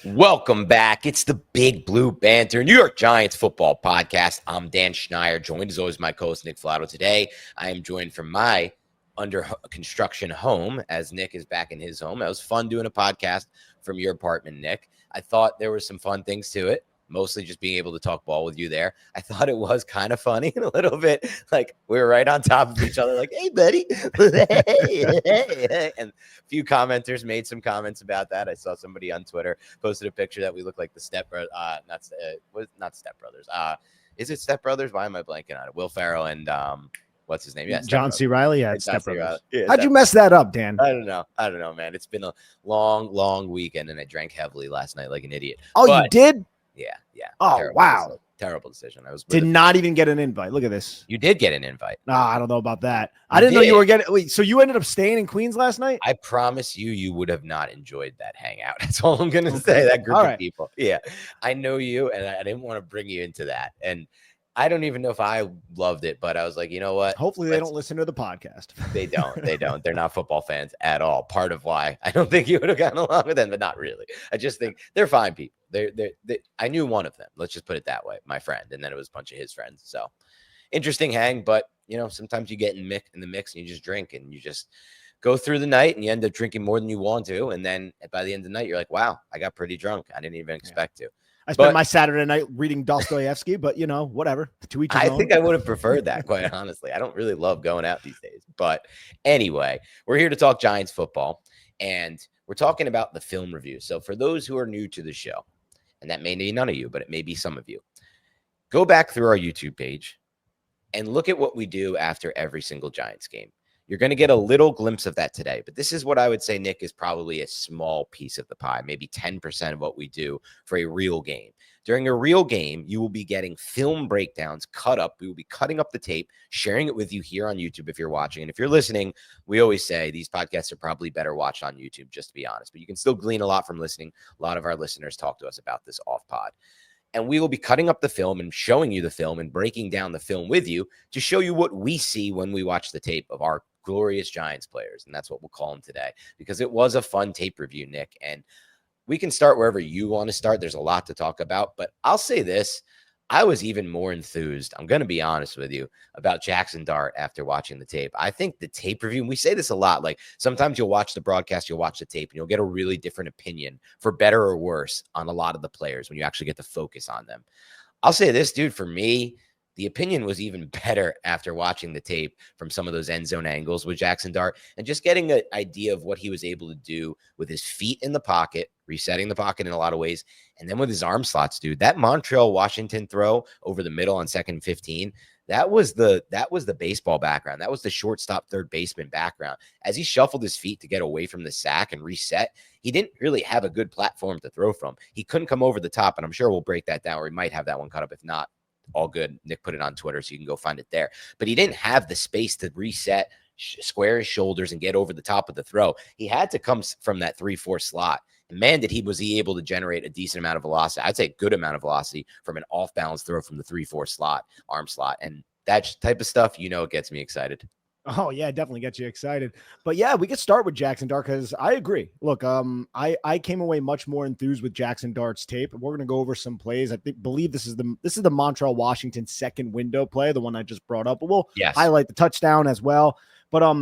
Welcome back. It's the Big Blue Banter, New York Giants football podcast. I'm Dan Schneier, joined as always my co-host Nick Flato. Today, I am joined from my under construction home as Nick is back in his home. It was fun doing a podcast from your apartment, Nick. I thought there were some fun things to it. Mostly just being able to talk ball with you there. I thought it was kind of funny and a little bit like we were right on top of each other, like, hey, buddy. And a few commenters made some comments about that. I saw somebody on Twitter posted a picture that we look like the Step Brothers. Not Step Brothers. Is it Step Brothers? Why am I blanking on it? Will Ferrell and what's his name? Yeah, John C. Reilly. Yeah, Step Brothers. Yeah, How'd you mess that up, Dan? I don't know, man. It's been a long weekend, and I drank heavily last night like an idiot. Oh, but, you did? Yeah. Oh, wow. Terrible decision. I did not even get an invite. Look at this. You did get an invite. No, I don't know about that. I didn't know you were getting. Wait, so you ended up staying in Queens last night? I promise you would have not enjoyed that hangout. That's all I'm gonna say. That group of people. Yeah, I know you, and I didn't want to bring you into that. And I don't even know if I loved it, but I was like, you know what? Hopefully they don't listen to the podcast. They don't. They're not football fans at all. Part of why I don't think you would have gotten along with them, but not really. I just think they're fine people. I knew one of them. Let's just put it that way, my friend, and then it was a bunch of his friends. So interesting hang, but sometimes you get in the mix and you just drink and you just go through the night and you end up drinking more than you want to, and then by the end of the night you're like, wow, I got pretty drunk. I didn't even expect to. I spent my Saturday night reading Dostoevsky, but whatever. To each his own. I think I would have preferred that, quite honestly. I don't really love going out these days. But anyway, we're here to talk Giants football, and we're talking about the film review. So for those who are new to the show, and that may be none of you, but it may be some of you, go back through our YouTube page and look at what we do after every single Giants game. You're going to get a little glimpse of that today, but this is what I would say, Nick, is probably a small piece of the pie, maybe 10% of what we do for a real game. During a real game, you will be getting film breakdowns cut up. We will be cutting up the tape, sharing it with you here on YouTube if you're watching. And if you're listening, we always say these podcasts are probably better watched on YouTube, just to be honest. But you can still glean a lot from listening. A lot of our listeners talk to us about this off pod. And we will be cutting up the film and showing you the film and breaking down the film with you to show you what we see when we watch the tape of our glorious Giants players. And that's what we'll call them today, because it was a fun tape review, Nick. And we can start wherever you want to start. There's a lot to talk about, but I'll say this. I was even more enthused, I'm going to be honest with you, about Jaxson Dart after watching the tape. I think the tape review, and we say this a lot, like sometimes you'll watch the broadcast, you'll watch the tape, and you'll get a really different opinion, for better or worse, on a lot of the players when you actually get to focus on them. I'll say this, dude, for me, the opinion was even better after watching the tape from some of those end zone angles with Jaxson Dart and just getting an idea of what he was able to do with his feet in the pocket, resetting the pocket in a lot of ways, and then with his arm slots, dude. That Montreal-Washington throw over the middle on 2nd and 15, that was the baseball background. That was the shortstop third baseman background. As he shuffled his feet to get away from the sack and reset, he didn't really have a good platform to throw from. He couldn't come over the top, and I'm sure we'll break that down, or we might have that one cut up. If not, all good. Nick put it on Twitter, so you can go find it there. But he didn't have the space to reset, square his shoulders, and get over the top of the throw. He had to come from that 3-4 slot. And man, was he able to generate a decent amount of velocity. I'd say a good amount of velocity from an off-balance throw from the 3-4 slot, arm slot. And that type of stuff, it gets me excited. Oh, yeah, definitely gets you excited. But yeah, we could start with Jaxson Dart because I agree. Look, I came away much more enthused with Jaxson Dart's tape. We're going to go over some plays. I believe this is the Montreal Washington second window play, the one I just brought up. But we'll highlight the touchdown as well. But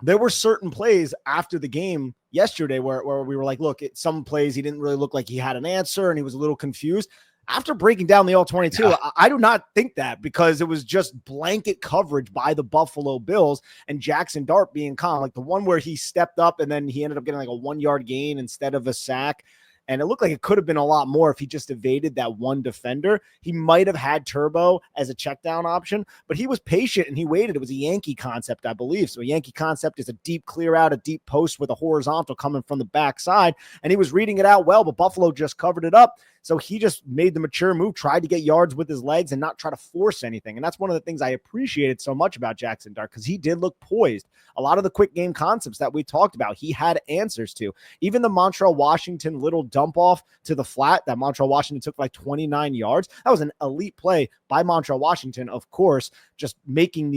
there were certain plays after the game yesterday where we were like, look, some plays he didn't really look like he had an answer and he was a little confused. After breaking down the All-22, I do not think that, because it was just blanket coverage by the Buffalo Bills and Jaxson Dart being calm. Like the one where he stepped up and then he ended up getting like a 1-yard gain instead of a sack. And it looked like it could have been a lot more if he just evaded that one defender. He might have had Turbo as a check down option, but he was patient and he waited. It was a Yankee concept, I believe. So a Yankee concept is a deep clear out, a deep post with a horizontal coming from the backside. And he was reading it out well, but Buffalo just covered it up. So he just made the mature move, tried to get yards with his legs and not try to force anything. And that's one of the things I appreciated so much about Jaxson Dart, because he did look poised. A lot of the quick game concepts that we talked about, he had answers to. Even the Montreal Washington little dump off to the flat that Montreal Washington took like 29 yards. That was an elite play by Montreal Washington, of course, just making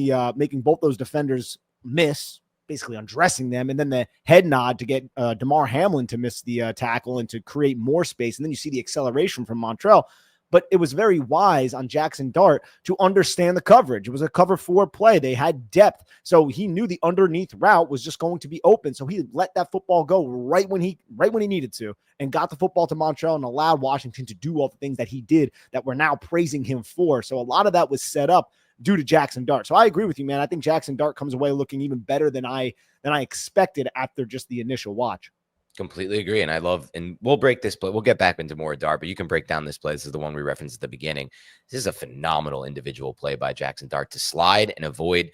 both those defenders miss, basically undressing them. And then the head nod to get Damar Hamlin to miss the tackle and to create more space. And then you see the acceleration from Montrell. But it was very wise on Jaxson Dart to understand the coverage. It was a cover 4 play. They had depth. So he knew the underneath route was just going to be open. So he let that football go right when he needed to and got the football to Montrell and allowed Washington to do all the things that he did that we're now praising him for. So a lot of that was set up due to Jaxson Dart. So I agree with you, man. I think Jaxson Dart comes away looking even better than I expected after just the initial watch. Completely agree. And we'll break this play. We'll get back into more Dart, but you can break down this play. This is the one we referenced at the beginning. This is a phenomenal individual play by Jaxson Dart to slide and avoid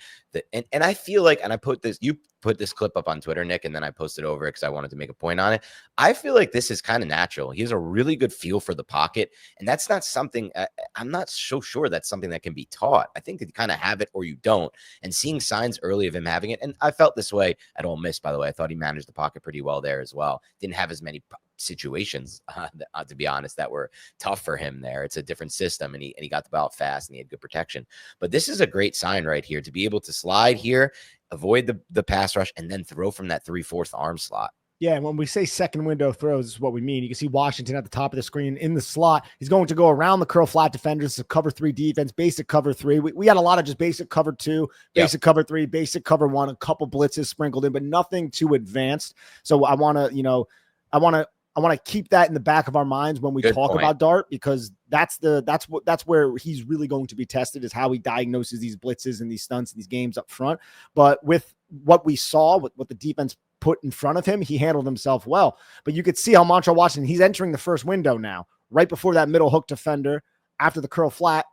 and I feel like, and you put this clip up on Twitter, Nick, and then I posted over it because I wanted to make a point on it. I feel like this is kind of natural. He has a really good feel for the pocket, and that's not something I'm not so sure that's something that can be taught. I think you kind of have it or you don't, and seeing signs early of him having it, and I felt this way at Ole Miss, by the way. I thought he managed the pocket pretty well there as well. Didn't have as many situations, to be honest, that were tough for him there. It's a different system, and he got the ball fast and he had good protection. But this is a great sign right here to be able to slide here, avoid the pass rush, and then throw from that 3/4 arm slot. Yeah, and when we say second window throws, is what we mean. You can see Washington at the top of the screen in the slot. He's going to go around the curl flat defenders to cover 3 defense, basic cover 3. We had a lot of just basic cover 2, basic cover 3, basic cover 1, a couple blitzes sprinkled in, but nothing too advanced. So I want to keep that in the back of our minds when we talk about Dart, because that's where he's really going to be tested, is how he diagnoses these blitzes and these stunts and these games up front. But with what we saw, with what the defense put in front of him, he handled himself well. But you could see how Montrell Washington, he's entering the first window now, right before that middle hook defender, after the curl flat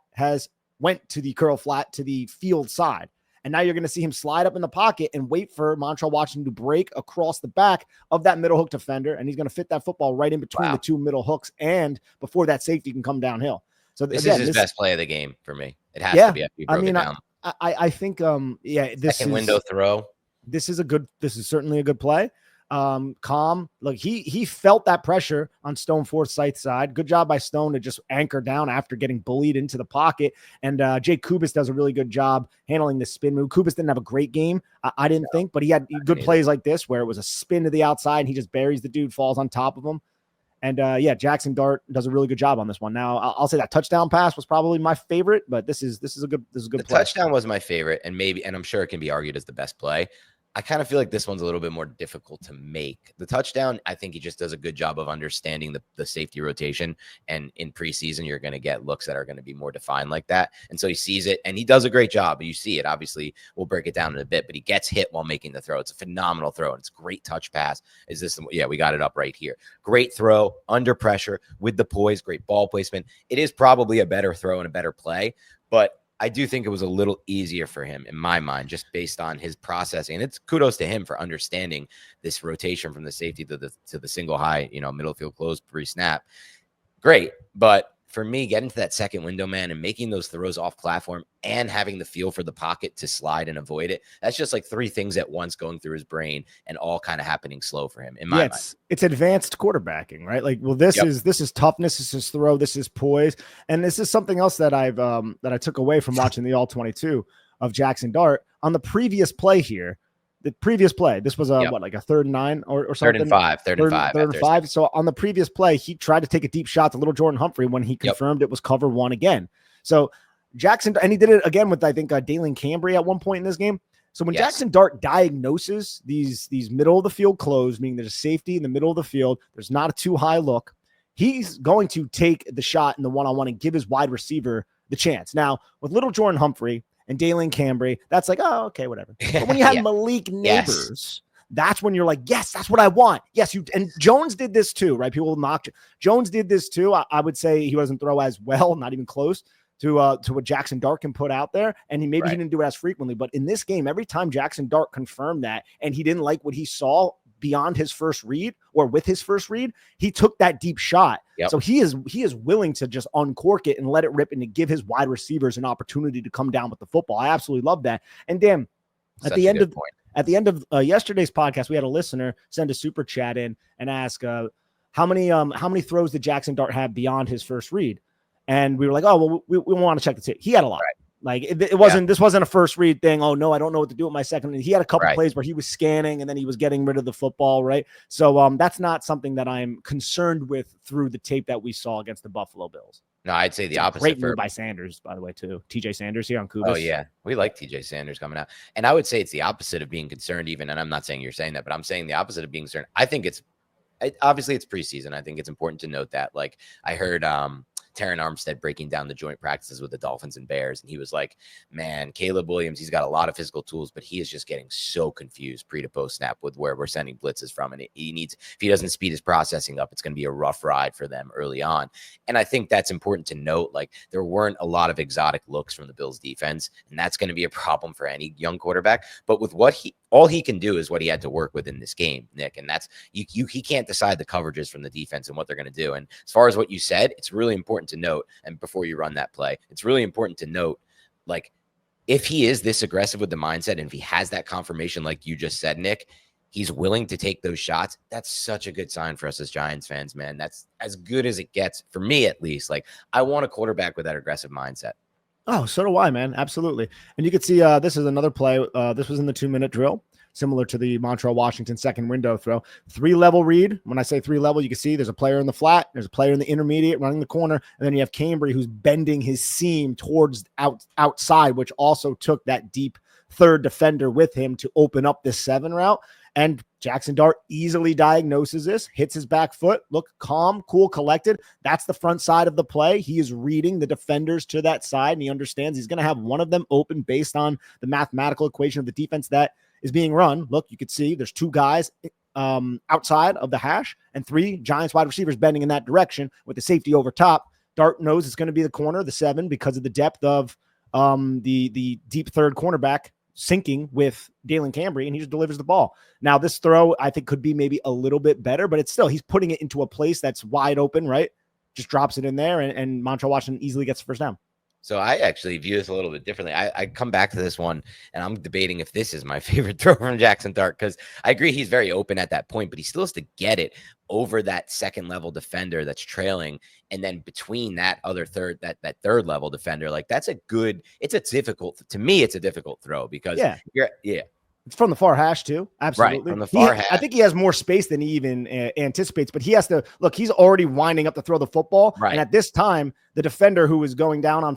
went to the curl flat to the field side. And now you're going to see him slide up in the pocket and wait for Montrell Washington to break across the back of that middle hook defender. And he's going to fit that football right in between the 2 middle hooks, and before that safety can come downhill. So this is his best play of the game for me. It has to be. I think, this second window throw. This is certainly a good play. Calm. Look, he felt that pressure on Stone Forsythe's side. Good job by Stone to just anchor down after getting bullied into the pocket. And Jake Kubis does a really good job handling the spin move. Kubis didn't have a great game, I didn't think, but he had good plays like this where it was a spin to the outside and he just buries the dude, falls on top of him. And Jaxson Dart does a really good job on this one. Now I'll say that touchdown pass was probably my favorite, but this is a good play. Touchdown was my favorite, and I'm sure it can be argued as the best play. I kind of feel like this one's a little bit more difficult to make. The touchdown, I think he just does a good job of understanding the safety rotation. And in preseason, you're going to get looks that are going to be more defined like that. And so he sees it, and he does a great job. You see it. Obviously, we'll break it down in a bit, but he gets hit while making the throw. It's a phenomenal throw, and it's a great touch pass. We got it up right here. Great throw, under pressure, with the poise, great ball placement. It is probably a better throw and a better play, but I do think it was a little easier for him in my mind, just based on his processing. And it's kudos to him for understanding this rotation from the safety to the single high, middle field close pre-snap. Great. But for me, getting to that second window, man, and making those throws off platform and having the feel for the pocket to slide and avoid it, that's just like 3 things at once going through his brain and all kind of happening slow for him in my mind. It's advanced quarterbacking, right? Like, well, this is toughness, this is throw, this is poise. And this is something else that I took away from watching the All-22 of Jaxson Dart on the previous play here. The previous play, this was like a 3rd and 9 or something. Third and 5. So on the previous play, he tried to take a deep shot to little Jordan Humphrey when he confirmed it was cover 1 again. So Jaxson, and he did it again with, I think, Dalen Cambry at one point in this game. So when Jaxson Dart diagnoses these middle of the field closed, meaning there's a safety in the middle of the field, there's not a too high look, he's going to take the shot in the one-on-one and give his wide receiver the chance. Now, with little Jordan Humphrey and Dalen Cambry, that's like, oh, okay, whatever. But when you have Malik Neighbors, that's when you're like, yes, that's what I want. Yes, and Jones did this too, right? People mock Jones did this too. I would say he doesn't throw as well, not even close to what Jaxson Dart can put out there. And he didn't do it as frequently. But in this game, every time Jaxson Dart confirmed that and he didn't like what he saw beyond his first read or with his first read, he took that deep shot. So he is willing to just uncork it and let it rip and to give his wide receivers an opportunity to come down with the football. I absolutely love that. And Dan, at the end of yesterday's podcast, we had a listener send a super chat in and ask how many throws did Jaxson Dart have beyond his first read? And we were like, oh, well, we want to check the tape. He had a lot. Like it wasn't. This wasn't a first read thing. Oh no, I don't know what to do with my second. He had a couple Right. plays where he was scanning and then he was getting rid of the football. Right. So that's not something that I'm concerned with through the tape that we saw against the Buffalo Bills. No, I'd say the It's a opposite. great move by Sanders, by the way, too. TJ Sanders here on Kubis. Oh yeah, we like TJ Sanders coming out, and I would say it's the opposite of being concerned. Even, and I'm not saying you're saying that, but I'm saying the opposite of being concerned. I think obviously it's preseason. I think it's important to note that. Like I heard Terran Armstead breaking down the joint practices with the Dolphins and Bears, and he was like, man, Caleb Williams, he's got a lot of physical tools, but he is just getting so confused pre to post snap with where we're sending blitzes from. And he needs, if he doesn't speed his processing up, it's going to be a rough ride for them early on. And I think that's important to note. Like there weren't a lot of exotic looks from the Bills defense, and that's going to be a problem for any young quarterback. But with all he can do is what he had to work with in this game, Nick. And that's he can't decide the coverages from the defense and what they're going to do. And as far as what you said, it's really important to note. And before you run that play, it's really important to note, like, if he is this aggressive with the mindset, and if he has that confirmation, like you just said, Nick, he's willing to take those shots. That's such a good sign for us as Giants fans, man. That's as good as it gets for me, at least. Like, I want a quarterback with that aggressive mindset. Oh, so do I, man. Absolutely. And you can see this is another play. This was in the 2-minute drill, similar to the Montreal Washington second window throw. 3-level read. When I say 3-level, you can see there's a player in the flat, there's a player in the intermediate running the corner, and then you have Cambry who's bending his seam towards outside, which also took that deep third defender with him to open up this 7 route. And Jaxson Dart easily diagnoses this, hits his back foot, look calm, cool, collected. That's the front side of the play. He is reading the defenders to that side, and he understands he's going to have one of them open based on the mathematical equation of the defense that is being run. Look, you can see there's 2 guys outside of the hash and 3 Giants wide receivers bending in that direction with the safety over top. Dart knows it's going to be the corner, the 7, because of the depth of the deep third cornerback sinking with Dalen Cambry, and he just delivers the ball. Now, this throw, I think, could be maybe a little bit better, but it's still, he's putting it into a place that's wide open, right? Just drops it in there, and Montreal Washington easily gets the first down. So I actually view this a little bit differently. I come back to this one, and I'm debating if this is my favorite throw from Jaxson Dart, because I agree he's very open at that point, but he still has to get it over that second level defender that's trailing, and then between that other third level defender. Like it's a difficult throw because it's from the far hash too. Absolutely. Right, from the far hash. I think he has more space than he even anticipates, but he has to look, he's already winding up to throw the football. Right. And at this time, the defender who was going down on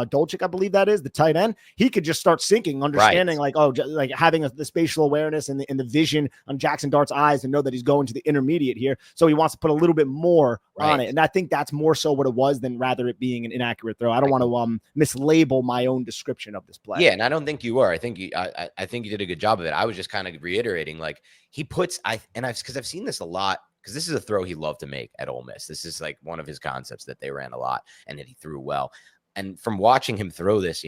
Dolchik, I believe that is the tight end, he could just start sinking, understanding like having the spatial awareness and the vision on Jaxson Dart's eyes and know that he's going to the intermediate here. So he wants to put a little bit more on it. And I think that's more so what it was than rather it being an inaccurate throw. I don't want to mislabel my own description of this play. Yeah. And I don't think you were. I think you did a good job of it. I was just kind of reiterating, like he puts, because I've seen this a lot, because this is a throw he loved to make at Ole Miss. This is like one of his concepts that they ran a lot and that he threw well. And from watching him throw this,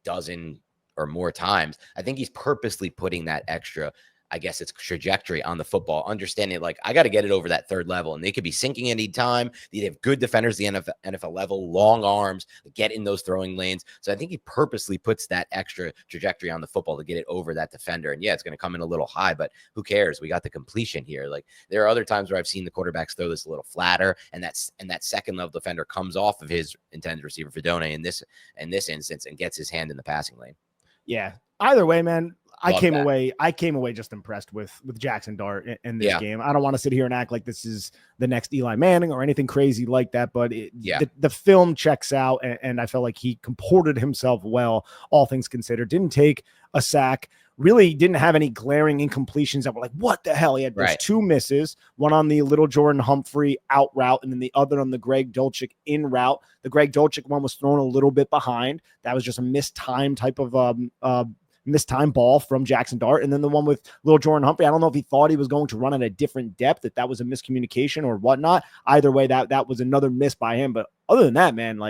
dozen or more times, I think he's purposely putting that extra, I guess it's trajectory on the football, understanding like I got to get it over that third level, and they could be sinking any time. They have good defenders, the NFL level, long arms, get in those throwing lanes. So I think he purposely puts that extra trajectory on the football to get it over that defender. And yeah, it's going to come in a little high, but who cares? We got the completion here. Like there are other times where I've seen the quarterbacks throw this a little flatter, and that second level defender comes off of his intended receiver Fedone in this instance and gets his hand in the passing lane. Yeah. Either way, man. I came away just impressed with Jaxson Dart in this game. I don't want to sit here and act like this is the next Eli Manning or anything crazy like that, but the film checks out, and I felt like he comported himself well, all things considered. Didn't take a sack, really didn't have any glaring incompletions that were like, what the hell? He had those 2 misses, one on the Little Jordan Humphrey out route, and then the other on the Greg Dolchik in route. The Greg Dolchik one was thrown a little bit behind. That was just a mistime type of mistime ball from Jaxson Dart. And then the one with Little Jordan Humphrey, I don't know if he thought he was going to run at a different depth, if that was a miscommunication or whatnot. Either way, that was another miss by him. But other than that, man,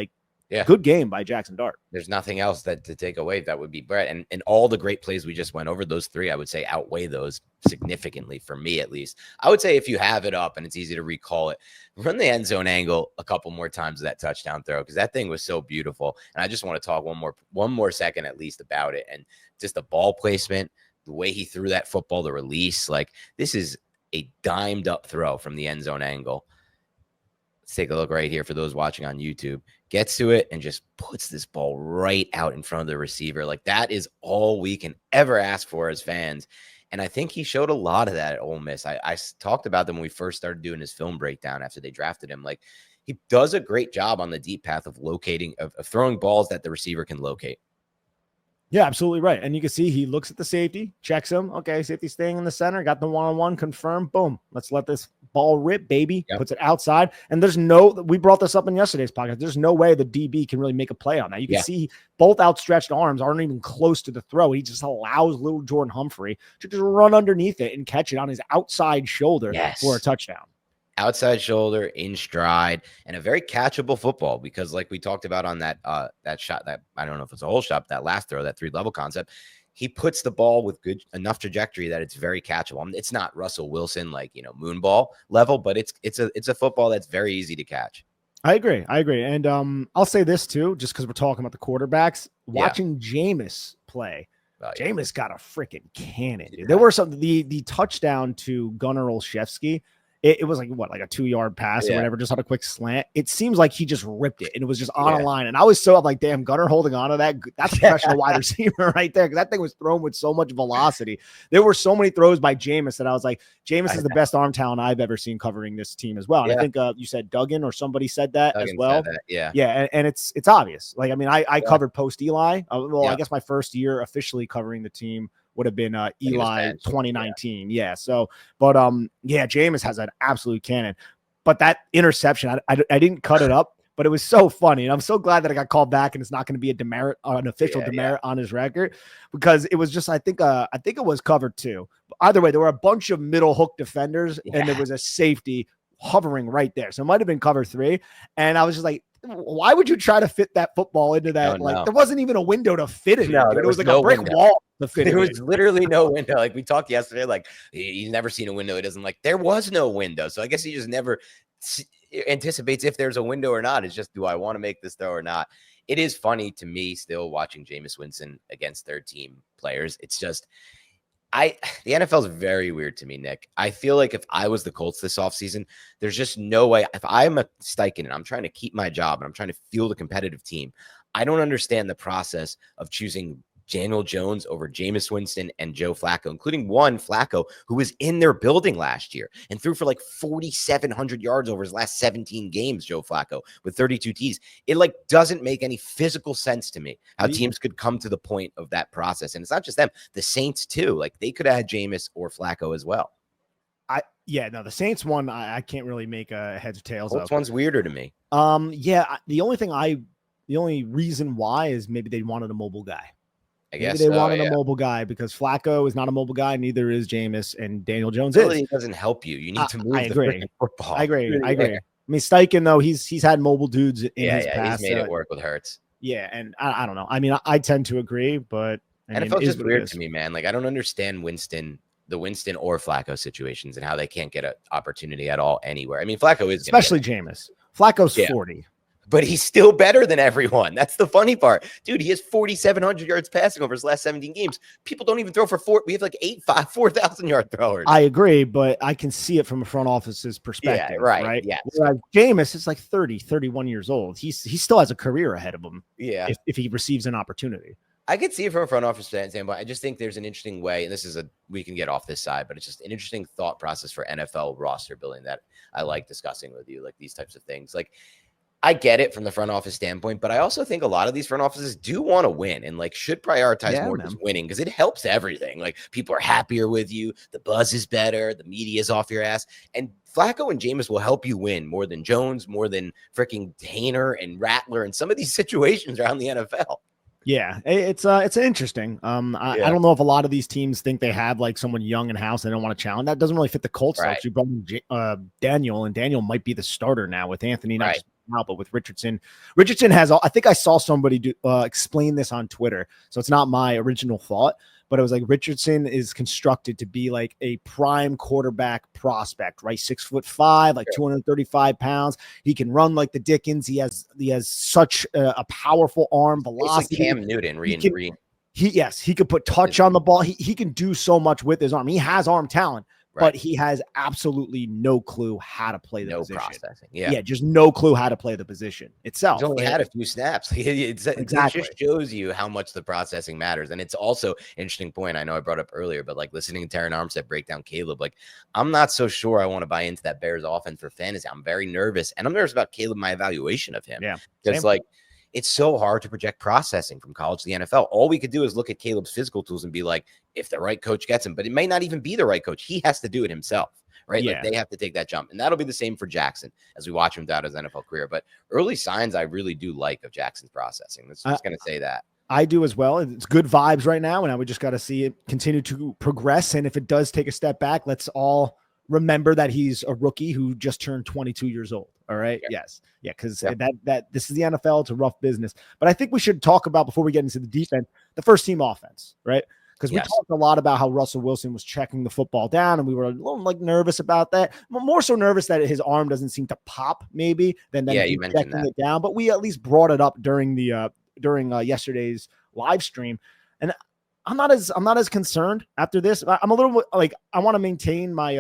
good game by Jaxson Dart. There's nothing else to take away. That would be Brett. And all the great plays we just went over, those 3, I would say outweigh those significantly for me, at least. I would say if you have it up and it's easy to recall it, run the end zone angle a couple more times of that touchdown throw, because that thing was so beautiful. And I just want to talk one more second at least about it. And just the ball placement, the way he threw that football, the release, like this is a dimed up throw from the end zone angle. Let's take a look right here for those watching on YouTube. Gets to it and just puts this ball right out in front of the receiver. Like, that is all we can ever ask for as fans. And I think he showed a lot of that at Ole Miss. I talked about them when we first started doing his film breakdown after they drafted him. Like, he does a great job on the deep path of locating, of throwing balls that the receiver can locate. Yeah, absolutely right. And you can see he looks at the safety, checks him. Okay, safety staying in the center, got the one-on-one confirmed. Boom. Let's let this ball rip, baby. Yep. Puts it outside. And we brought this up in yesterday's podcast. There's no way the DB can really make a play on that. You can see both outstretched arms aren't even close to the throw. He just allows little Jordan Humphrey to just run underneath it and catch it on his outside shoulder for a touchdown. Outside shoulder, in stride, and a very catchable football, because like we talked about on that shot, that I don't know if it's a whole shot, that last throw, that 3-level concept, he puts the ball with good enough trajectory that it's very catchable. I mean, it's not Russell Wilson, like, moon ball level, but it's a football that's very easy to catch. I agree. And I'll say this too, just because we're talking about the quarterbacks, watching Jameis play. Jameis got a freaking cannon, dude. There were the touchdown to Gunnar Olszewski. It was like a 2-yard pass or whatever, just on a quick slant. It seems like he just ripped it and it was just on a line. And I'm like, damn, Gunnar holding on to that. That's a professional wide receiver right there. Cause that thing was thrown with so much velocity. There were so many throws by Jameis that I was like, Jameis is the best arm talent I've ever seen covering this team as well. And I think you said Duggan or somebody said that as well. Yeah. And it's obvious. Like, I mean, I covered post Eli. I guess my first year officially covering the team would have been Eli 2019. Yeah. So, but Jameis has an absolute cannon. But that interception, I didn't cut it up, but it was so funny. And I'm so glad that I got called back and it's not going to be an official demerit on his record, because it was just, I think it was covered too. Either way, there were a bunch of middle hook defenders and there was a safety hovering right there. So it might've been cover 3. And I was just like, why would you try to fit that football into that? There wasn't even a window to fit it. No, it was like a brick wall to fit it. There was literally no window. Like we talked yesterday, like he's never seen a window. He doesn't like, there was no window. So I guess he just never anticipates if there's a window or not. It's just, do I want to make this throw or not? It is funny to me still watching Jameis Winston against third team players. It's just, the NFL is very weird to me, Nick. I feel like if I was the Colts this offseason, there's just no way. If I'm a Steichen and I'm trying to keep my job and I'm trying to field a competitive team, I don't understand the process of choosing Daniel Jones over Jameis Winston and Joe Flacco, including one Flacco who was in their building last year and threw for like 4,700 yards over his last 17 games, Joe Flacco, with 32 Ts. It like doesn't make any physical sense to me how teams could come to the point of that process. And it's not just them, the Saints too. Like they could have had Jameis or Flacco as well. The Saints one, I can't really make a heads or tails of. This one's weirder to me. The only reason why is maybe they wanted a mobile guy. I guess they wanted a mobile guy because Flacco is not a mobile guy. Neither is Jameis, and Daniel Jones is. It doesn't help you. You need to move the football. I agree. I mean, Steichen, though, he's had mobile dudes in his past. He's made it work with Hurts. Yeah, and I don't know. I mean, I tend to agree, but NFL's just weird to me, man. Like, I don't understand the Winston or Flacco situations and how they can't get an opportunity at all anywhere. I mean, Flacco is especially Jameis. Flacco's 40. But he's still better than everyone. That's the funny part. Dude, he has 4,700 yards passing over his last 17 games. People don't even throw for 4. We have like 4,000-yard throwers. I agree, but I can see it from a front office's perspective. Yeah, right? Yeah. Jameis is like 30, 31 years old. He still has a career ahead of him. Yeah. If he receives an opportunity. I could see it from a front office standpoint. I just think there's an interesting way, and we can get off this side, but it's just an interesting thought process for NFL roster building that I like discussing with you, like these types of things. Like, I get it from the front office standpoint, but I also think a lot of these front offices do want to win and like should prioritize more just winning because it helps everything. Like people are happier with you. The buzz is better. The media is off your ass. And Flacco and Jameis will help you win more than Jones, more than freaking Hayner and Rattler and some of these situations around the NFL. Yeah, it's interesting. I don't know if a lot of these teams think they have like someone young in house. They don't want to challenge. That doesn't really fit the Colts. Right. You brought in Daniel, and Daniel might be the starter now with Anthony. Not just now, but with Richardson. Richardson has. I think I saw somebody explain this on Twitter, so it's not my original thought. But it was like Richardson is constructed to be like a prime quarterback prospect, right? 6'5", like 235 pounds. He can run like the Dickens. He has such a powerful arm velocity. It's like Cam Newton. He could put touch on the ball. He can do so much with his arm. He has arm talent, but he has absolutely no clue how to play the No position. processing. Yeah, just no clue how to play the position itself. He's only had a few snaps. It just shows you how much the processing matters. And it's also an interesting point. I know I brought up earlier, but like listening to Terran Armstead break down Caleb, like I'm not so sure I want to buy into that Bears offense for fantasy. I'm very nervous, and I'm nervous about Caleb, my evaluation of him. Yeah, because like it's so hard to project processing from college to the NFL. All we could do is look at Caleb's physical tools and be like, if the right coach gets him, but it may not even be the right coach. He has to do it himself. Right. Yeah. Like they have to take that jump. And that'll be the same for Jaxson as we watch him throughout his NFL career. But early signs I really do like of Jackson's processing. That's just going to say that. I do as well. It's good vibes right now. And now we just got to see it continue to progress. And if it does take a step back, let's all remember that he's a rookie who just turned 22 years old. All right. Yeah. Yes. Yeah. Because that this is the NFL. It's a rough business. But I think we should talk about, before we get into the defense, the first team offense, right? Because we talked a lot about how Russell Wilson was checking the football down, and we were a little like nervous about that. More so nervous that his arm doesn't seem to pop, maybe, than you mentioned checking it down. But we at least brought it up during the yesterday's live stream, and I'm not as concerned after this. I'm a little like, I want to maintain my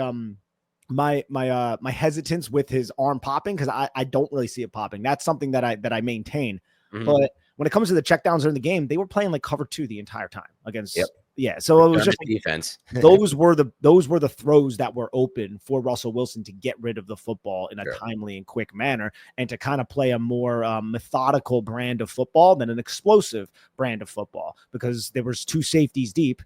my hesitance with his arm popping, because I don't really see it popping. That's something that I maintain. Mm-hmm. But when it comes to the checkdowns during the game, they were playing like cover 2 the entire time against. Yeah, so it was just like, defense. those were the throws that were open for Russell Wilson to get rid of the football in a timely and quick manner, and to kind of play a more methodical brand of football than an explosive brand of football, because there was 2 safeties deep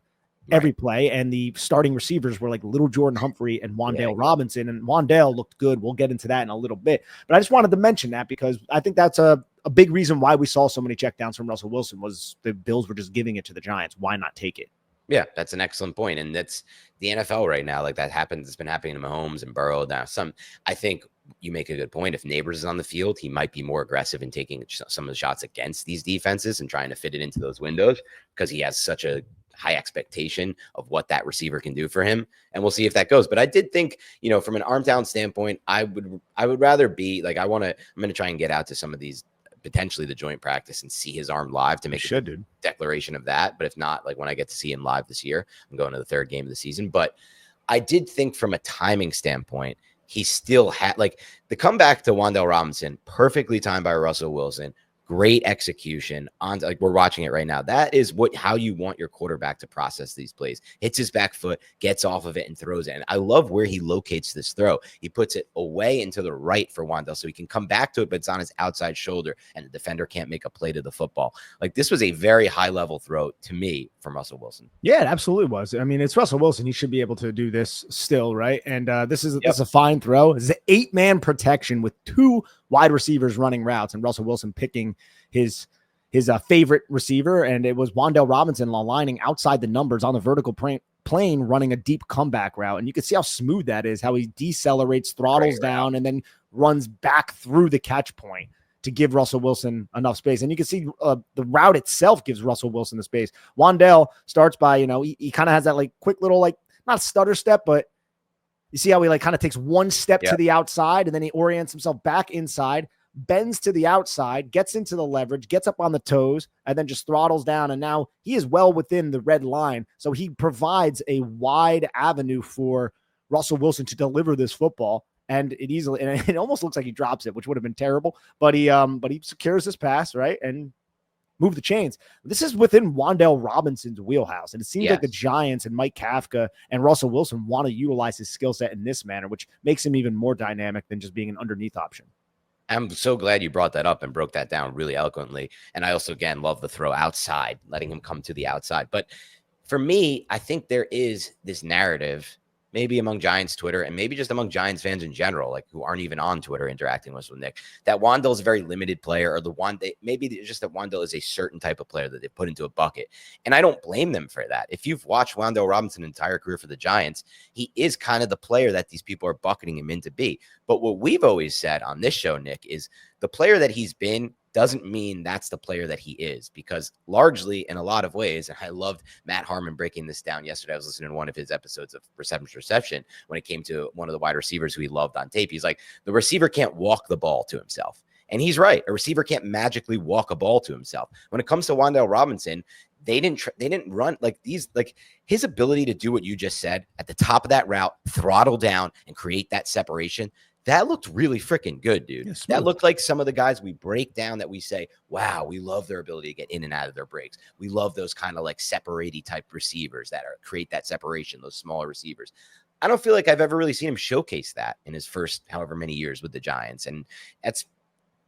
every play, and the starting receivers were like Little Jordan Humphrey and Wan'Dale Robinson, and Wan'Dale looked good. We'll get into that in a little bit, but I just wanted to mention that because I think that's a big reason why we saw so many checkdowns from Russell Wilson, was the Bills were just giving it to the Giants. Why not take it? Yeah, that's an excellent point. And that's the NFL right now. Like that happens. It's been happening to Mahomes and Burrow. Now, I think you make a good point. If Neighbors is on the field, he might be more aggressive in taking some of the shots against these defenses and trying to fit it into those windows, because he has such a high expectation of what that receiver can do for him. And we'll see if that goes. But I did think, from an arm down standpoint, I would rather be like, I'm going to try and get out to some of these, potentially the joint practice, and see his arm live to make a declaration of that. But if not, like when I get to see him live this year, I'm going to the 3rd game of the season. But I did think from a timing standpoint, he still had like the comeback to Wan'Dale Robinson, perfectly timed by Russell Wilson. Great execution on, like we're watching it right now. That is how you want your quarterback to process these plays. Hits his back foot, gets off of it, and throws it. And I love where he locates this throw. He puts it away and to the right for Wan'Dale, so he can come back to it, but it's on his outside shoulder, and the defender can't make a play to the football. Like this was a very high level throw to me from Russell Wilson. Yeah, it absolutely was. I mean, it's Russell Wilson. He should be able to do this still, right? And this is a fine throw. It's an 8-man protection with 2 wide receivers running routes, and Russell Wilson picking his favorite receiver, and it was Wan'Dale Robinson lining outside the numbers on the vertical plane, running a deep comeback route. And you can see how smooth that is, how he decelerates, throttles down, and then runs back through the catch point to give Russell Wilson enough space. And you can see the route itself gives Russell Wilson the space. Wan'Dale starts by, he kind of has that like quick little, like not stutter step, but you see how he like kind of takes one step to the outside, and then he orients himself back inside, bends to the outside, gets into the leverage, gets up on the toes, and then just throttles down. And now he is well within the red line. So he provides a wide avenue for Russell Wilson to deliver this football. And it almost looks like he drops it, which would have been terrible. But he secures this pass, right? And move the chains. This is within Wan'Dale Robinson's wheelhouse. And it seems like the Giants and Mike Kafka and Russell Wilson want to utilize his skill set in this manner, which makes him even more dynamic than just being an underneath option. I'm so glad you brought that up and broke that down really eloquently. And I also, again, love the throw outside, letting him come to the outside. But for me, I think there is this narrative, maybe among Giants Twitter and maybe just among Giants fans in general, like who aren't even on Twitter interacting with Nick, that Wan'Dale is a very limited player, or maybe it's just that Wan'Dale is a certain type of player that they put into a bucket. And I don't blame them for that. If you've watched Wan'Dale Robinson's entire career for the Giants, he is kind of the player that these people are bucketing him in to be. But what we've always said on this show, Nick, is the player that he's been doesn't mean that's the player that he is, because largely in a lot of ways, and I loved Matt Harmon breaking this down yesterday. I was listening to one of his episodes of Reception when it came to one of the wide receivers who he loved on tape. He's like, the receiver can't walk the ball to himself. And he's right. A receiver can't magically walk a ball to himself. When it comes to Wan'Dale Robinson, they didn't run like these, like his ability to do what you just said at the top of that route, throttle down and create that separation. That looked really freaking good, dude. Yeah, that looked like some of the guys we break down that we say, wow, we love their ability to get in and out of their breaks. We love those kind of like separate type receivers that create that separation, those smaller receivers. I don't feel like I've ever really seen him showcase that in his first however many years with the Giants. And that's,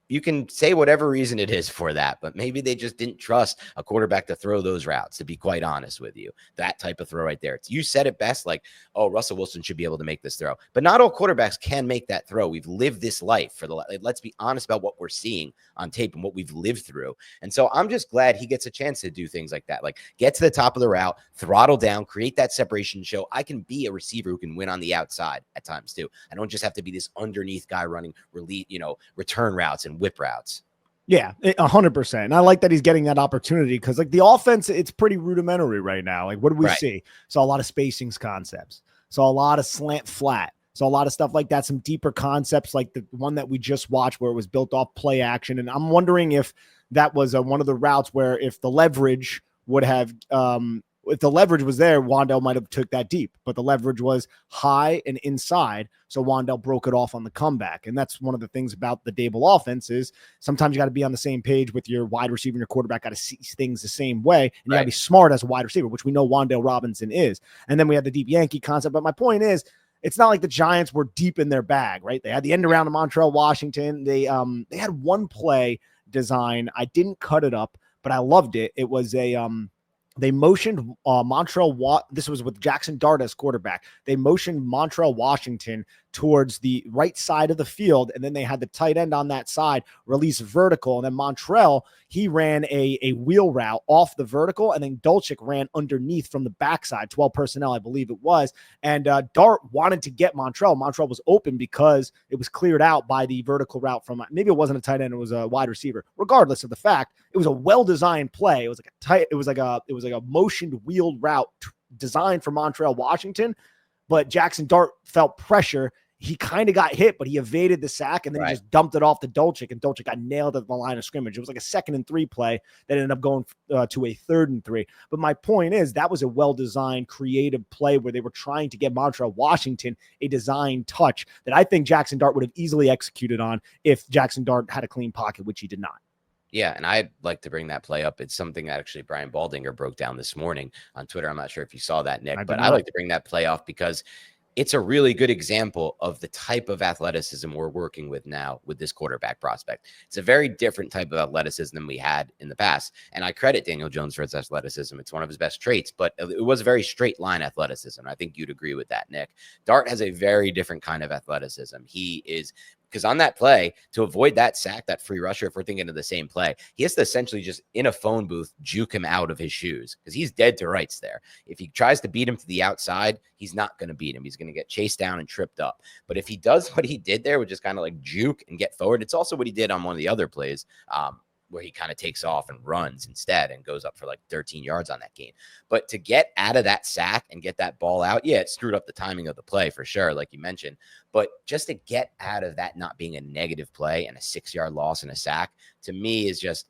you can say whatever reason it is for that, but maybe they just didn't trust a quarterback to throw those routes, to be quite honest with you. That type of throw right there. You said it best, like, oh, Russell Wilson should be able to make this throw. But not all quarterbacks can make that throw. We've lived this life for let's be honest about what we're seeing on tape and what we've lived through. And so I'm just glad he gets a chance to do things like that. Like get to the top of the route, throttle down, create that separation, show I can be a receiver who can win on the outside at times too. I don't just have to be this underneath guy running return routes and whip routes. Yeah, 100%. And I like that he's getting that opportunity because like the offense, it's pretty rudimentary right now. Like what do we see? Saw a lot of spacings concepts. Saw a lot of slant flat. Saw a lot of stuff like that. Some deeper concepts like the one that we just watched where it was built off play action. And I'm wondering if that was one of the routes where if the leverage would have if the leverage was there, Wan'Dale might have took that deep, but the leverage was high and inside. So Wan'Dale broke it off on the comeback. And that's one of the things about the Dable offense is sometimes you got to be on the same page with your wide receiver and your quarterback, got to see things the same way. And you got to be smart as a wide receiver, which we know Wan'Dale Robinson is. And then we had the deep Yankee concept. But my point is, it's not like the Giants were deep in their bag, right? They had the end around of Montreal, Washington. They had one play design. I didn't cut it up, but I loved it. It was they motioned Montreal. This was with Jaxson Dart as quarterback. They motioned Montreal Washington towards the right side of the field, and then they had the tight end on that side release vertical, and then Montreal, he ran a wheel route off the vertical, and then Dolchik ran underneath from the backside, 12 personnel, I believe it was, and Dart wanted to get Montreal. Montreal was open because it was cleared out by the vertical route from, maybe it wasn't a tight end, it was a wide receiver. Regardless of the fact, it was a well-designed play. It was like a motioned wheeled route designed for Montreal Washington, but Jaxson Dart felt pressure. He kind of got hit, but he evaded the sack, and then he just dumped it off to Dolchik, and Dolchik got nailed at the line of scrimmage. It was like a 2nd and 3 play that ended up going to a 3rd and 3. But my point is that was a well-designed, creative play where they were trying to get Montreal Washington a design touch that I think Jaxson Dart would have easily executed on if Jaxson Dart had a clean pocket, which he did not. Yeah, and I'd like to bring that play up. It's something that actually Brian Baldinger broke down this morning on Twitter. I'm not sure if you saw that, Nick, but I like to bring that play off because it's a really good example of the type of athleticism we're working with now with this quarterback prospect. It's a very different type of athleticism than we had in the past. And I credit Daniel Jones for his athleticism. It's one of his best traits, but it was a very straight line athleticism. I think you'd agree with that, Nick. Dart has a very different kind of athleticism. He is, because on that play, to avoid that sack, that free rusher, if we're thinking of the same play, he has to essentially just in a phone booth juke him out of his shoes because he's dead to rights there. If he tries to beat him to the outside, he's not going to beat him. He's going to get chased down and tripped up. But if he does what he did there, which is kind of like juke and get forward, it's also what he did on one of the other plays where he kind of takes off and runs instead and goes up for like 13 yards on that game. But to get out of that sack and get that ball out, yeah, it screwed up the timing of the play for sure, like you mentioned. But just to get out of that not being a negative play and a 6-yard loss and a sack, to me is just,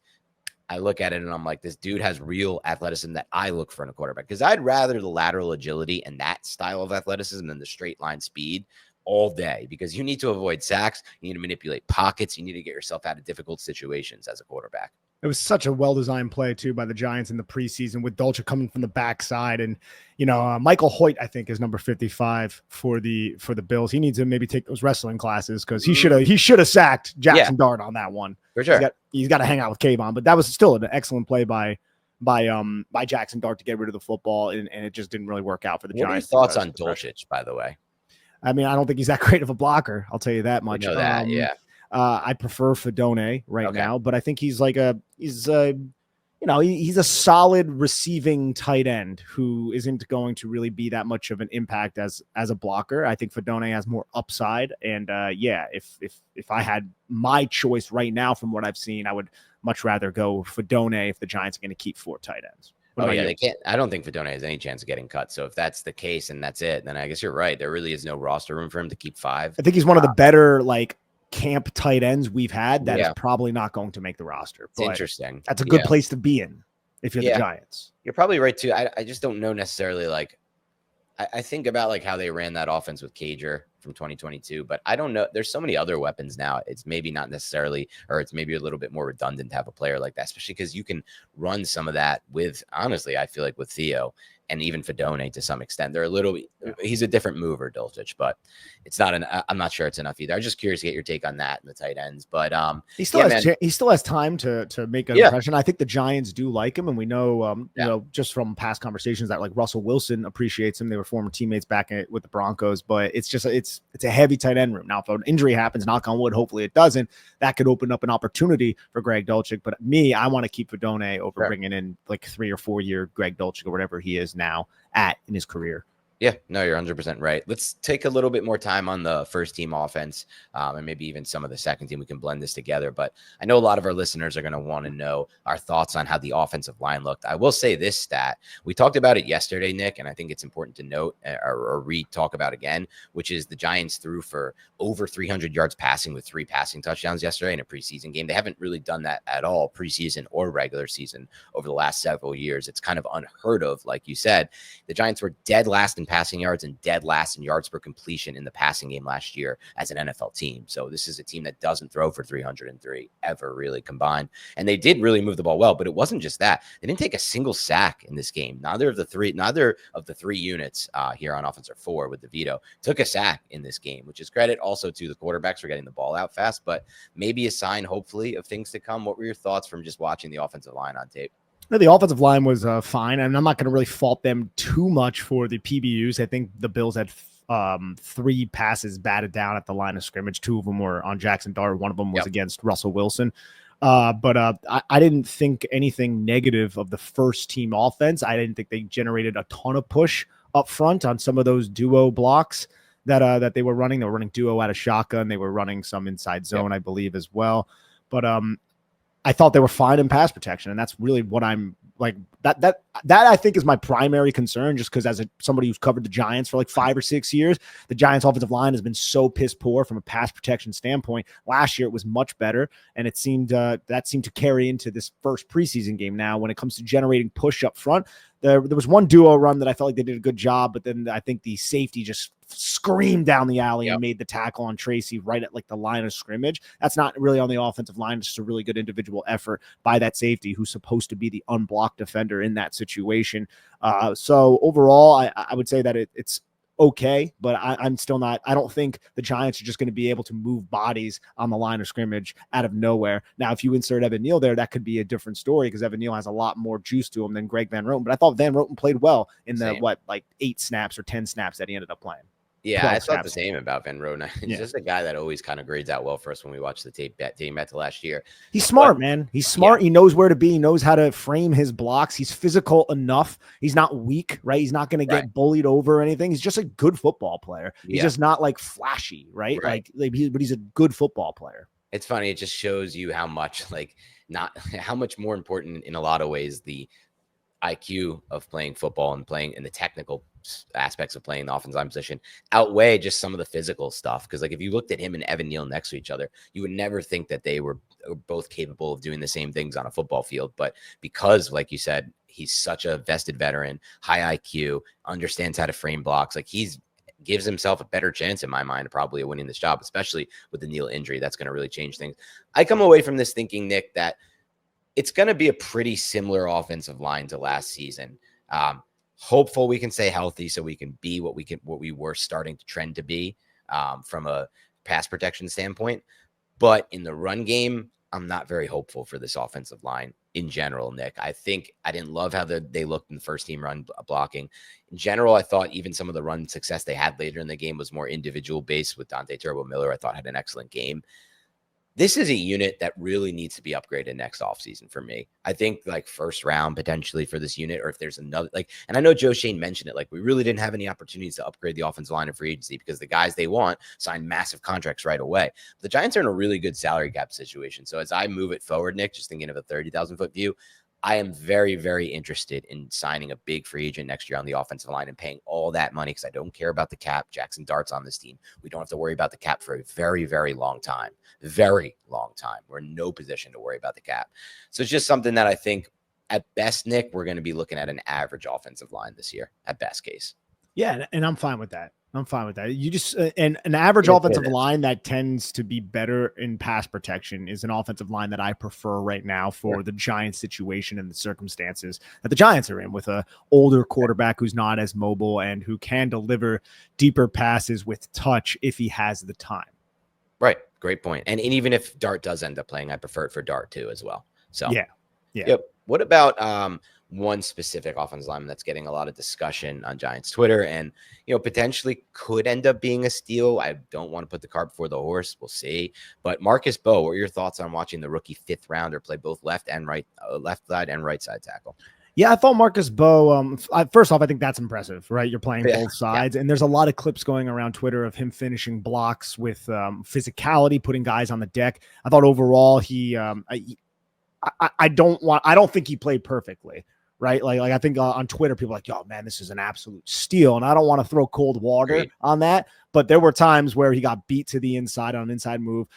I look at it and I'm like, this dude has real athleticism that I look for in a quarterback. Because I'd rather the lateral agility and that style of athleticism than the straight line speed all day, because you need to avoid sacks. You need to manipulate pockets. You need to get yourself out of difficult situations as a quarterback. It was such a well-designed play too by the Giants in the preseason with Dolchik coming from the backside, and Michael Hoyt I think is number 55 for the Bills. He needs to maybe take those wrestling classes because he should have sacked Jaxson Dart on that one for sure. He's got to hang out with Kayvon, but that was still an excellent play by Jaxson Dart to get rid of the football, and it just didn't really work out for the Giants. What are your thoughts on Dolchich, by the way? I mean, I don't think he's that great of a blocker. I'll tell you that much. We know that, yeah. I prefer Fedone now, but I think he's a solid receiving tight end who isn't going to really be that much of an impact as a blocker. I think Fedone has more upside, and if I had my choice right now from what I've seen, I would much rather go Fedone if the Giants are going to keep 4 tight ends. They can't. I don't think Fedone has any chance of getting cut. So if that's the case and that's it, then I guess you're right. There really is no roster room for him to keep 5. I think he's one of the better camp tight ends we've had that is Yeah. probably not going to make the roster. It's interesting. That's a good Yeah. place to be in if you're the Giants. You're probably right too. I just don't know necessarily like I think about like how they ran that offense with Cager from 2022, but I don't know. There's so many other weapons now. It's maybe not necessarily, or it's maybe a little bit more redundant to have a player like that, especially because you can run some of that with, honestly, I feel like with Theo and even Fedone to some extent. They're a little, he's a different mover, Dulcich, but it's not I'm not sure it's enough either. I'm just curious to get your take on that and the tight ends, but he still has time to make an impression. I think the Giants do like him, and we know, you know, just from past conversations that like Russell Wilson appreciates him. They were former teammates back with the Broncos, but it's just it's a heavy tight end room. Now, if an injury happens, knock on wood, hopefully it doesn't, that could open up an opportunity for Greg Dulcich. But I want to keep Fedone over bringing in like 3 or 4 year Greg Dulcich or whatever he is now in his career. Yeah, no, you're 100% right. Let's take a little bit more time on the first team offense and maybe even some of the second team. We can blend this together, but I know a lot of our listeners are going to want to know our thoughts on how the offensive line looked. I will say this stat. We talked about it yesterday, Nick, and I think it's important to note or re-talk about again, which is the Giants threw for over 300 yards passing with 3 passing touchdowns yesterday in a preseason game. They haven't really done that at all, preseason or regular season, over the last several years. It's kind of unheard of, like you said. The Giants were dead last in passing yards and dead last in yards per completion in the passing game last year as an NFL team. So this is a team that doesn't throw for 303 ever really combined. And they did really move the ball well, but it wasn't just that. They didn't take a single sack in this game. Neither of the three units here on offense, or 4 with DeVito, took a sack in this game, which is credit also to the quarterbacks for getting the ball out fast, but maybe a sign, hopefully, of things to come. What were your thoughts from just watching the offensive line on tape? The offensive line was fine, and I'm not going to really fault them too much for the PBUs. I think the Bills had 3 passes batted down at the line of scrimmage. 2 of them were on Jaxson Dart. One of them was against Russell Wilson. But I didn't think anything negative of the first team offense. I didn't think they generated a ton of push up front on some of those duo blocks that they were running. They were running duo out of shotgun. They were running some inside zone, I believe, as well. But I thought they were fine in pass protection, and that's really what I'm like. That I think is my primary concern, just because as somebody who's covered the Giants for like 5 or 6 years, the Giants offensive line has been so piss poor from a pass protection standpoint. Last year it was much better, and it seemed that seemed to carry into this first preseason game. Now, when it comes to generating push up front, there was one duo run that I felt like they did a good job, but then I think the safety just screamed down the alley and made the tackle on Tracy right at like the line of scrimmage. That's not really on the offensive line. It's just a really good individual effort by that safety, who's supposed to be the unblocked defender in that situation. So overall, I would say that it's okay, but I'm still not. I don't think the Giants are just going to be able to move bodies on the line of scrimmage out of nowhere. Now, if you insert Evan Neal there, that could be a different story, because Evan Neal has a lot more juice to him than Greg Van Roten. But I thought Van Roten played well in the 8 snaps or 10 snaps that he ended up playing. Yeah, I thought the same about Van Roten. He's just a guy that always kind of grades out well for us when we watch the tape dating back to last year. He's smart, man. He's smart. He knows where to be. He knows how to frame his blocks. He's physical enough. He's not weak, right? He's not going to get bullied over or anything. He's just a good football player. He's just not like flashy, right? But he's a good football player. It's funny. It just shows you how much how much more important in a lot of ways the IQ of playing football and playing in the technical aspects of playing the offensive line position outweigh just some of the physical stuff. Because like if you looked at him and Evan Neal next to each other, you would never think that they were both capable of doing the same things on a football field. But because, like you said, he's such a vested veteran, high IQ, understands how to frame blocks, like gives himself a better chance in my mind probably of winning this job, especially with the Neal injury. That's going to really change things. I come away from this thinking, Nick, that it's going to be a pretty similar offensive line to last season. Hopeful we can stay healthy so we can be what we were starting to trend to be from a pass protection standpoint. But in the run game, I'm not very hopeful for this offensive line in general, Nick. I think I didn't love how they looked in the first team run blocking. In general, I thought even some of the run success they had later in the game was more individual based with Dante Turbo Miller. I thought had an excellent game. This is a unit that really needs to be upgraded next offseason for me. I think like first round potentially for this unit, or if there's another, and I know Joe Shane mentioned it, like we really didn't have any opportunities to upgrade the offensive line in free agency because the guys they want signed massive contracts right away. The Giants are in a really good salary cap situation. So as I move it forward, Nick, just thinking of a 30,000 foot view, I am very, very interested in signing a big free agent next year on the offensive line and paying all that money because I don't care about the cap. Jaxson Dart's on this team. We don't have to worry about the cap for a very, very long time. Very long time. We're in no position to worry about the cap. So it's just something that I think at best, Nick, we're going to be looking at an average offensive line this year at best case. Yeah, and I'm fine with that. I'm fine with that. You just and an average offensive line that tends to be better in pass protection is an offensive line that I prefer right now for the Giants situation and the circumstances that the Giants are in, with a older quarterback who's not as mobile and who can deliver deeper passes with touch if he has the time. Right. Great point. And even if Dart does end up playing, I prefer it for Dart too as well. So yeah. Yep. What about one specific offensive lineman that's getting a lot of discussion on Giants Twitter and, potentially could end up being a steal? I don't want to put the cart before the horse. We'll see. But Marcus Mbow, what are your thoughts on watching the rookie 5th rounder play both left side and right side tackle? Yeah, I thought Marcus Mbow, first off, I think that's impressive, right? You're playing both sides. And there's a lot of clips going around Twitter of him finishing blocks with physicality, putting guys on the deck. I thought overall I don't think he played perfectly, right? Like I think on Twitter, people are like, "Yo, man, this is an absolute steal." And I don't want to throw cold water on that, but there were times where he got beat to the inside on an inside move,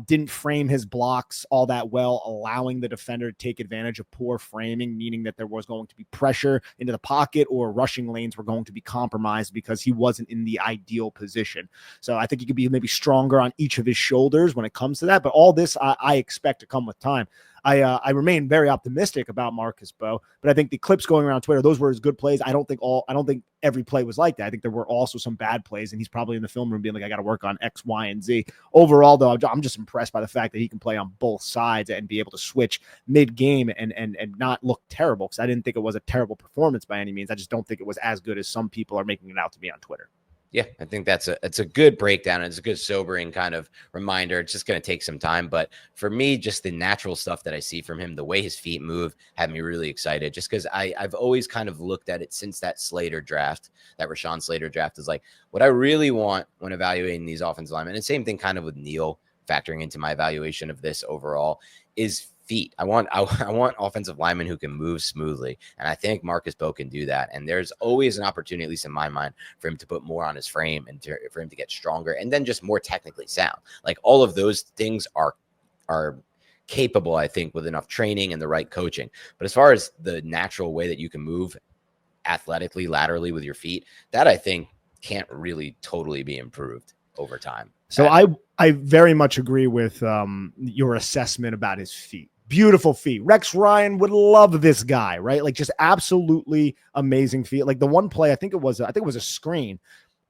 didn't frame his blocks all that well, allowing the defender to take advantage of poor framing, meaning that there was going to be pressure into the pocket or rushing lanes were going to be compromised because he wasn't in the ideal position. So I think he could be maybe stronger on each of his shoulders when it comes to that. But all this I expect to come with time. I remain very optimistic about Marcus Mbow, but I think the clips going around Twitter, those were his good plays. I don't think every play was like that. I think there were also some bad plays, and he's probably in the film room being like, I got to work on X, Y, and Z. Overall, though, I'm just impressed by the fact that he can play on both sides and be able to switch mid-game and not look terrible, because I didn't think it was a terrible performance by any means. I just don't think it was as good as some people are making it out to be on Twitter. Yeah, I think it's a good breakdown. And it's a good sobering kind of reminder. It's just going to take some time. But for me, just the natural stuff that I see from him, the way his feet move, had me really excited. Just because I've always kind of looked at it since that Rashawn Slater draft, is like what I really want when evaluating these offensive linemen. And same thing kind of with Neal factoring into my evaluation of this overall is feet. I want offensive linemen who can move smoothly, and I think Marcus Mbow can do that. And there's always an opportunity, at least in my mind, for him to put more on his frame and for him to get stronger and then just more technically sound. Like all of those things are capable, I think, with enough training and the right coaching. But as far as the natural way that you can move athletically, laterally with your feet, that I think can't really totally be improved over time. So I very much agree with your assessment about his feet. Beautiful feet. Rex Ryan would love this guy, right? Like just absolutely amazing feet. Like the one play, I think it was a screen.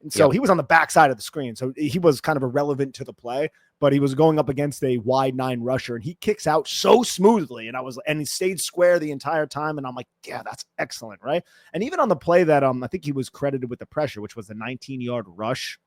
And so he was on the backside of the screen. So he was kind of irrelevant to the play, but he was going up against a wide 9 rusher and he kicks out so smoothly. And he stayed square the entire time. And I'm like, yeah, that's excellent. Right. And even on the play that I think he was credited with the pressure, which was the 19-yard rush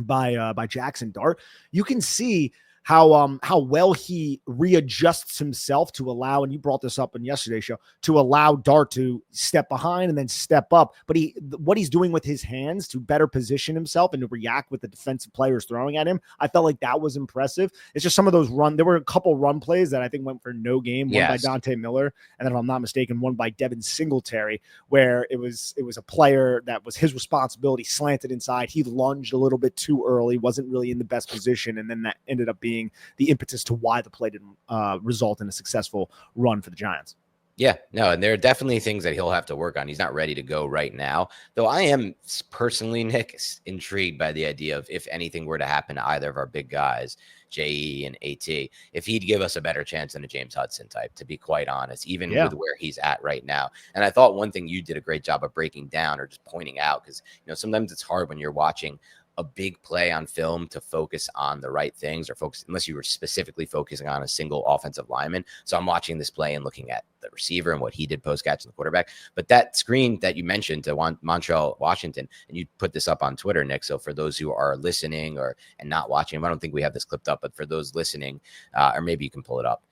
by Jaxson Dart, you can see how well he readjusts himself to allow, and you brought this up in yesterday's show, to allow Dart to step behind and then step up. But what he's doing with his hands to better position himself and to react with the defensive players throwing at him, I felt like that was impressive. It's just some of those there were a couple run plays that I think went for no game, one by Dante Miller, and then if I'm not mistaken, one by Devin Singletary, where it was a player that was his responsibility, slanted inside. He lunged a little bit too early, wasn't really in the best position, and then that ended up being the impetus to why the play didn't result in a successful run for the Giants. Yeah, no, and there are definitely things that he'll have to work on. He's not ready to go right now, though I am personally, Nick, intrigued by the idea of if anything were to happen to either of our big guys, JE and AT, if he'd give us a better chance than a James Hudson type, to be quite honest, even with where he's at right now. And I thought one thing you did a great job of breaking down or just pointing out, because sometimes it's hard when you're watching a big play on film to focus on the right things, or focus unless you were specifically focusing on a single offensive lineman. So I'm watching this play and looking at the receiver and what he did post catch and the quarterback. But that screen that you mentioned to Montreal, Washington, and you put this up on Twitter, Nick. So for those who are listening and not watching, I don't think we have this clipped up, but for those listening, or maybe you can pull it up,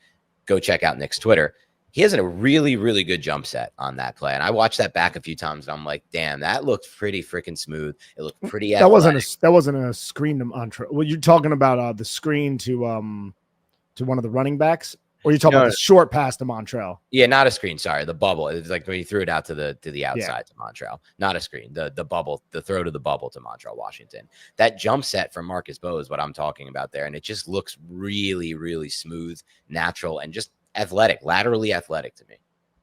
go check out Nick's Twitter. He has a really, really good jump set on that play. And I watched that back a few times and I'm like, damn, that looked pretty freaking smooth. It looked pretty athletic. That wasn't a screen to Montreal. Well, you're talking about the screen to one of the running backs. Or you talking about the short pass to Montrell? Yeah, not a screen. Sorry, the bubble. It's like when you threw it out to the outside to Montrell. Not a screen. The bubble, the throw to the bubble to Montrell Washington. That jump set from Marcus Mbow is what I'm talking about there, and it just looks really, really smooth, natural, and just athletic, laterally athletic to me.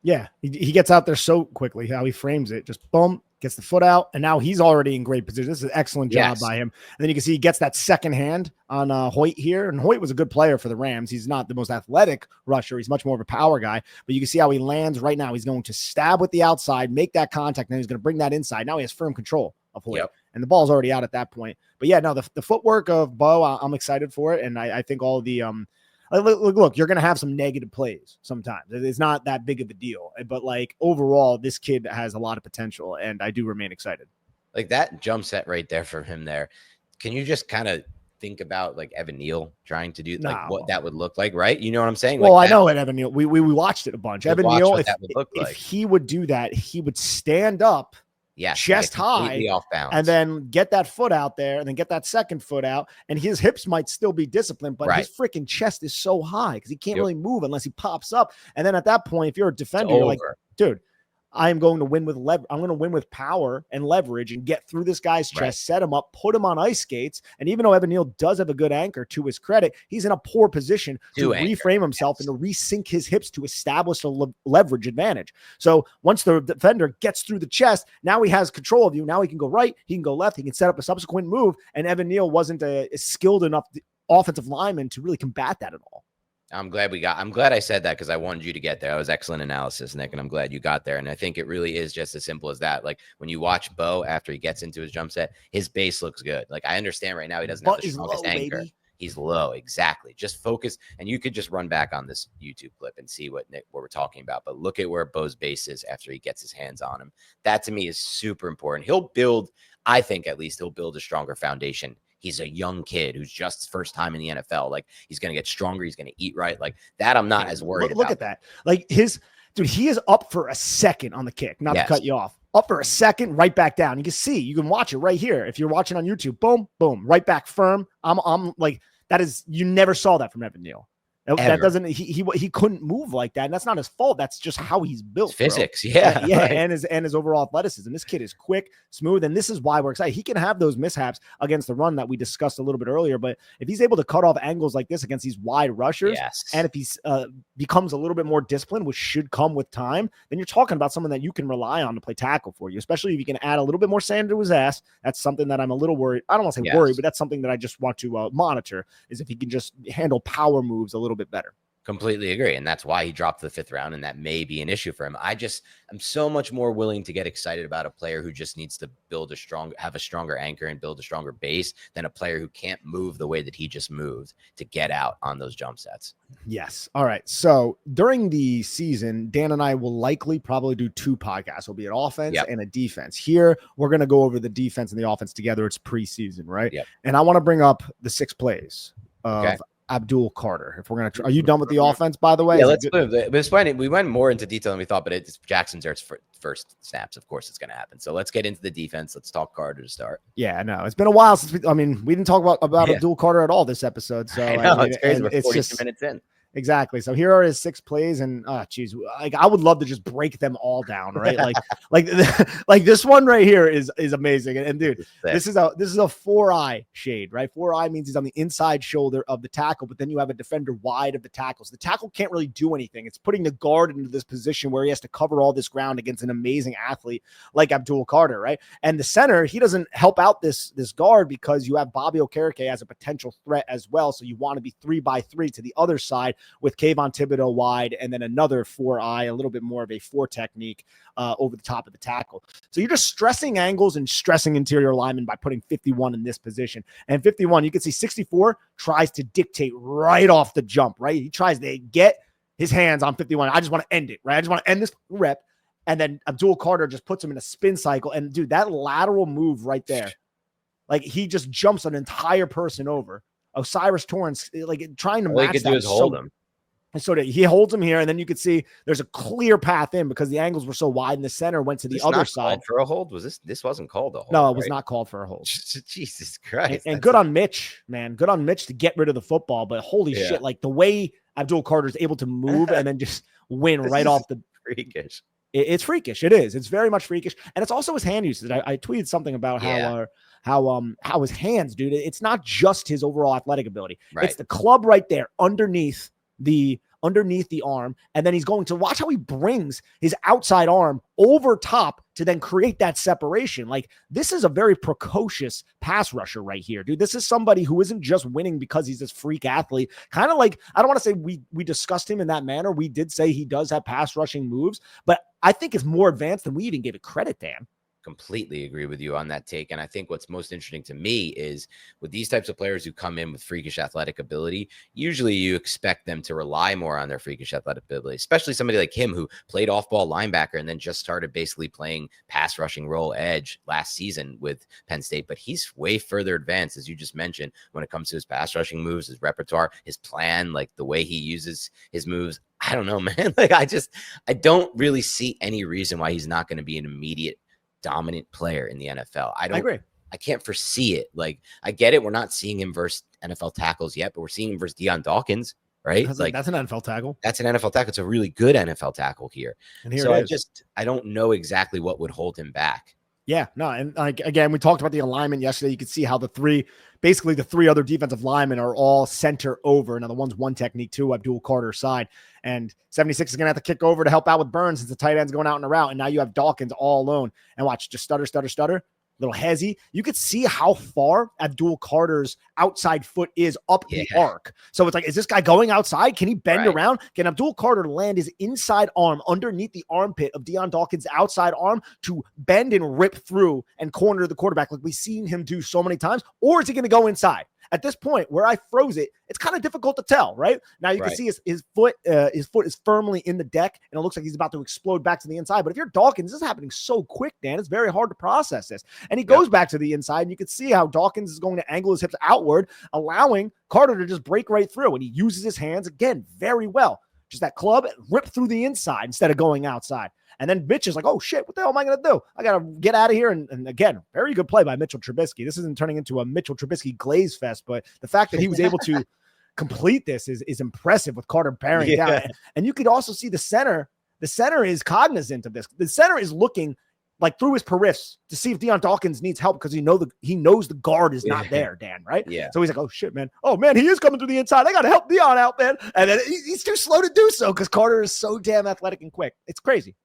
Yeah, he gets out there so quickly. How he frames it, just boom, gets the foot out, and now he's already in great position. This is an excellent job by him. And then you can see he gets that second hand on Hoyt here, and Hoyt was a good player for the Rams. He's not the most athletic rusher. He's much more of a power guy, but you can see how he lands right now. He's going to stab with the outside, make that contact, and then he's going to bring that inside. Now he has firm control of Hoyt, and the ball's already out at that point. But yeah, no, the footwork of Mbow, I'm excited for it, and I think all the look, you're going to have some negative plays sometimes. It's not that big of a deal. But, like, overall, this kid has a lot of potential, and I do remain excited. Like, that jump set right there from him there, can you just kind of think about, like, Evan Neal trying to do, like, what that would look like, right? You know what I'm saying? Well, like I know it, Evan Neal. We watched it a bunch. Evan Neal, if he would do that, he would stand up, chest high, off bounds, and then get that foot out there, and then get that second foot out, and his hips might still be disciplined, but his freaking chest is so high because he can't really move unless he pops up. And then at that point, if you're a defender, you're like, dude, I am going to win with I'm going to win with power and leverage and get through this guy's chest, set him up, put him on ice skates. And even though Evan Neal does have a good anchor, to his credit, he's in a poor position to reframe himself and to resync his hips to establish a leverage advantage. So once the defender gets through the chest, now he has control of you. Now he can go right, he can go left, he can set up a subsequent move. And Evan Neal wasn't a skilled enough offensive lineman to really combat that at all. I'm glad I said that because I wanted you to get there. That was excellent analysis, Nick, and I'm glad you got there. And I think it really is just as simple as that. Like, when you watch Mbow after he gets into his jump set, his base looks good. Like, I understand right now he doesn't have the strongest anchor. Baby. He's low. Exactly. Just focus. And you could just run back on this YouTube clip and see what we're talking about. But look at where Mbow's base is after he gets his hands on him. That to me is super important. I think at least he'll build a stronger foundation. He's a young kid who's just first time in the NFL. Like, he's going to get stronger. He's going to eat right. Like that. I'm not as worried about. Look at that. Like he is up for a second on the kick, not to cut you off. Up for a second, right back down. You can watch it right here. If you're watching on YouTube, boom, boom, right back firm. I'm like, that is, you never saw that from Evan Neal. That doesn't, he couldn't move like that. And that's not his fault. That's just how he's built. It's physics. Bro. Yeah. Right. And his overall athleticism. This kid is quick, smooth. And this is why we're excited. He can have those mishaps against the run that we discussed a little bit earlier. But if he's able to cut off angles like this against these wide rushers, and if he's becomes a little bit more disciplined, which should come with time, then you're talking about someone that you can rely on to play tackle for you, especially if you can add a little bit more sand to his ass. That's something that I'm a little worried. I don't want to say worried, but that's something that I just want to monitor, is if he can just handle power moves a little bit better. Completely agree. And that's why he dropped to the 5th round. And that may be an issue for him. I'm so much more willing to get excited about a player who just needs to have a stronger anchor and build a stronger base than a player who can't move the way that he just moved to get out on those jump sets. Yes. All right. So during the season, Dan and I will probably do 2 podcasts. It'll be an offense and a defense. Here, we're going to go over the defense and the offense together. It's preseason, right? Yep. And I want to bring up the 6 plays of Abdul Carter. If we're going to, are you done with the offense, by the way? Yeah, let's move. It's funny. We went more into detail than we thought, but it's Jaxson Dart's first snaps. Of course, it's going to happen. So let's get into the defense. Let's talk Carter to start. Yeah, no, it's been a while since we didn't talk about Abdul Carter at all this episode. So I know, it's crazy. We're 42 minutes in. Exactly. So here are his 6 plays, and like I would love to just break them all down, right? like this one right here is amazing. And dude, this is a 4-eye shade, right? 4-eye means he's on the inside shoulder of the tackle, but then you have a defender wide of the tackles. The tackle can't really do anything. It's putting the guard into this position where he has to cover all this ground against an amazing athlete like Abdul Carter, right? And the center, he doesn't help out this guard because you have Bobby Okereke as a potential threat as well. So you want to be 3-by-3 to the other side, with Kayvon Thibodeau wide, and then another 4-eye, a little bit more of a 4 technique over the top of the tackle. So you're just stressing angles and stressing interior linemen by putting 51 in this position. And 51, you can see 64 tries to dictate right off the jump, right? He tries to get his hands on 51. I just want to end it, right? I just want to end this rep. And then Abdul Carter just puts him in a spin cycle. And dude, that lateral move right there, like he just jumps an entire person over. Osiris Torrance, like trying to match that. Hold him. And so he holds him here, and then you could see there's a clear path in because the angles were so wide, and the center went to the other side. For a hold? This wasn't called a hold? No, it was not called for a hold. Jesus Christ! And good on Mitch, man. Good on Mitch to get rid of the football. But holy shit, like the way Abdul Carter is able to move and then just win right off the freakish. It's freakish. It is. It's very much freakish, and it's also his hand usage. I tweeted something about how his hands, dude. It's not just his overall athletic ability. Right. It's the club right there underneath the arm, and then he's going to watch how he brings his outside arm over top to then create that separation. Like, this is a very precocious pass rusher right here, dude. This is somebody who isn't just winning because he's this freak athlete. Kind of like, I don't want to say we discussed him in that manner. We did say he does have pass rushing moves, but I think it's more advanced than we even gave it credit, Dan. Completely agree with you on that take. And I think what's most interesting to me is with these types of players who come in with freakish athletic ability, usually you expect them to rely more on their freakish athletic ability, especially somebody like him who played off-ball linebacker and then just started basically playing pass rushing role edge last season with Penn State. But he's way further advanced, as you just mentioned, when it comes to his pass rushing moves, his repertoire, his plan, like the way he uses his moves. I don't know, man. Like, I don't really see any reason why he's not going to be an immediate dominant player in the NFL. I agree. I can't foresee it. Like, I get it. We're not seeing him versus NFL tackles yet, but we're seeing him versus Deion Dawkins, right? That's an NFL tackle. That's an NFL tackle. It's a really good NFL tackle here. And here so I don't know exactly what would hold him back. Yeah, no. And like, again, we talked about the alignment yesterday. You could see how the three other defensive linemen are all center over. Now the one's one technique too, Abdul Carter's side. And 76 is going to have to kick over to help out with Burns since the tight end's going out in a route. And now you have Dawkins all alone. And watch, just stutter. Little hezzy. You could see how far Abdul Carter's outside foot is up the arc. So it's like, is this guy going outside? Can he bend around? Can Abdul Carter land his inside arm underneath the armpit of Deion Dawkins' outside arm to bend and rip through and corner the quarterback like we've seen him do so many times? Or is he going to go inside? At this point where I froze it, it's kind of difficult to tell, right? Now you can see his foot is firmly in the deck, and it looks like he's about to explode back to the inside. But if you're Dawkins, this is happening so quick, Dan. It's very hard to process this. And he goes back to the inside, and you can see how Dawkins is going to angle his hips outward, allowing Carter to just break right through. And he uses his hands, again, very well. Just that club ripped through the inside instead of going outside. And then Mitch is like, oh, shit, what the hell am I going to do? I got to get out of here. And again, very good play by Mitchell Trubisky. This isn't turning into a Mitchell Trubisky glaze fest, but the fact that he was able to complete this is impressive with Carter bearing down. And you could also see the center. The center is cognizant of this. The center is looking like through his periffs to see if Deion Dawkins needs help because he knows the guard is not there, Dan, right? Yeah. So he's like, oh, shit, man. Oh, man, he is coming through the inside. I got to help Deion out, man. And then he's too slow to do so because Carter is so damn athletic and quick. It's crazy.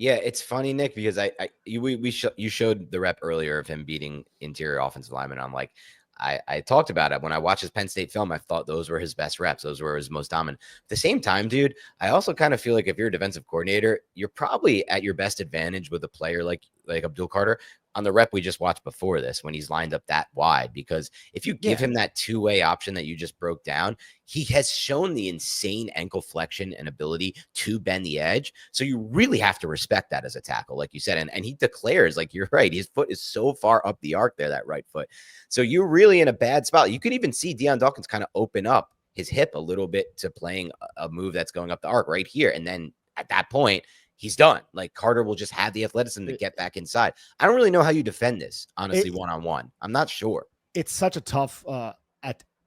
Yeah, it's funny, Nick, because you showed the rep earlier of him beating interior offensive linemen. I'm like, I talked about it when I watched his Penn State film. I thought those were his best reps. Those were his most dominant. At the same time, dude, I also kind of feel like if you're a defensive coordinator, you're probably at your best advantage with a player like Abdul Carter on the rep we just watched before this when he's lined up that wide. Because if you give him that two-way option that you just broke down, he has shown the insane ankle flexion and ability to bend the edge. So you really have to respect that as a tackle, like you said. And he declares, like, you're right, his foot is so far up the arc there, that right foot. So you're really in a bad spot. You could even see Deion Dawkins kind of open up his hip a little bit to playing a move that's going up the arc right here. And then at that point, he's done. Like, Carter will just have the athleticism to get back inside. I don't really know how you defend this, honestly, one-on-one. I'm not sure. It's such a tough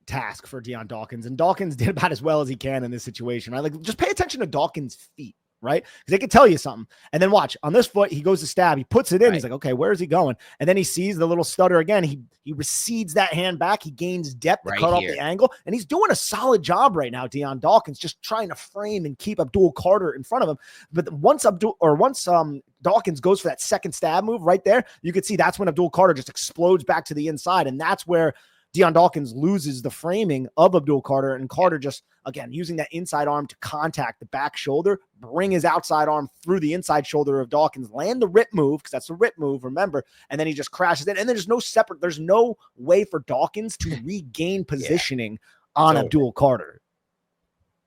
task for Deion Dawkins, and Dawkins did about as well as he can in this situation. Right? Like, just pay attention to Dawkins' feet, right? Because they can tell you something. And then watch, on this foot, he goes to stab. He puts it in. Right. He's like, okay, where is he going? And then he sees the little stutter again. He recedes that hand back. He gains depth to cut off the angle. And he's doing a solid job right now, Deion Dawkins, just trying to frame and keep Abdul Carter in front of him. But once Dawkins goes for that second stab move right there, you could see that's when Abdul Carter just explodes back to the inside. And that's where Deion Dawkins loses the framing of Abdul Carter, and Carter just, again, using that inside arm to contact the back shoulder, bring his outside arm through the inside shoulder of Dawkins, land the rip move, because that's the rip move, remember, and then he just crashes in. And then there's no way for Dawkins to regain positioning on Abdul Carter.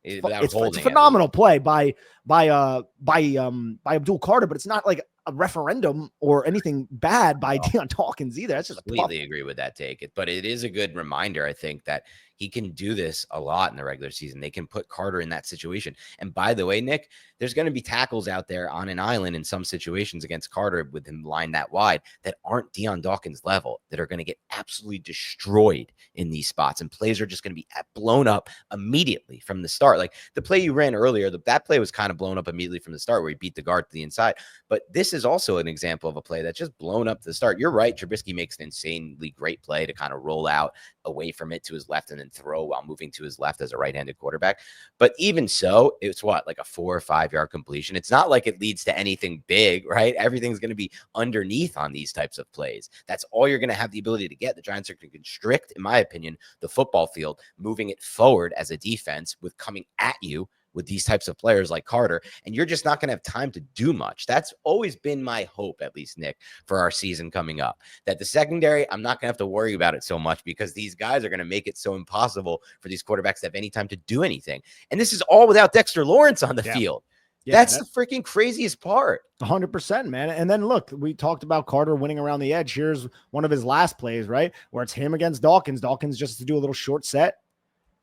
It's a phenomenal play by Abdul Carter, but it's not like a referendum or anything bad by Deion Dawkins either. That's just completely agree with that take. But it is a good reminder, I think, that He can do this a lot in the regular season. They can put Carter in that situation. And by the way, Nick, there's going to be tackles out there on an island in some situations against Carter with him lined that wide that aren't Dion Dawkins level, that are going to get absolutely destroyed in these spots. And plays are just going to be blown up immediately from the start. Like the play you ran earlier, that play was kind of blown up immediately from the start where he beat the guard to the inside. But this is also an example of a play that's just blown up to the start. You're right. Trubisky makes an insanely great play to kind of roll out away from it to his left and then throw while moving to his left as a right-handed quarterback. But even so, it's what, like a 4 or 5 yard completion. It's not like it leads to anything big, right? Everything's going to be underneath on these types of plays. That's all you're going to have the ability to get. The Giants are going to constrict, in my opinion, the football field, moving it forward as a defense with coming at you with these types of players like Carter, and you're just not going to have time to do much. That's always been my hope, at least, Nick, for our season coming up, that the secondary, I'm not going to have to worry about it so much because these guys are going to make it so impossible for these quarterbacks to have any time to do anything. And this is all without Dexter Lawrence on the field. Yeah, that's the freaking craziest part. 100%, man. And then look, we talked about Carter winning around the edge. Here's one of his last plays, right? Where it's him against Dawkins. Dawkins just to do a little short set.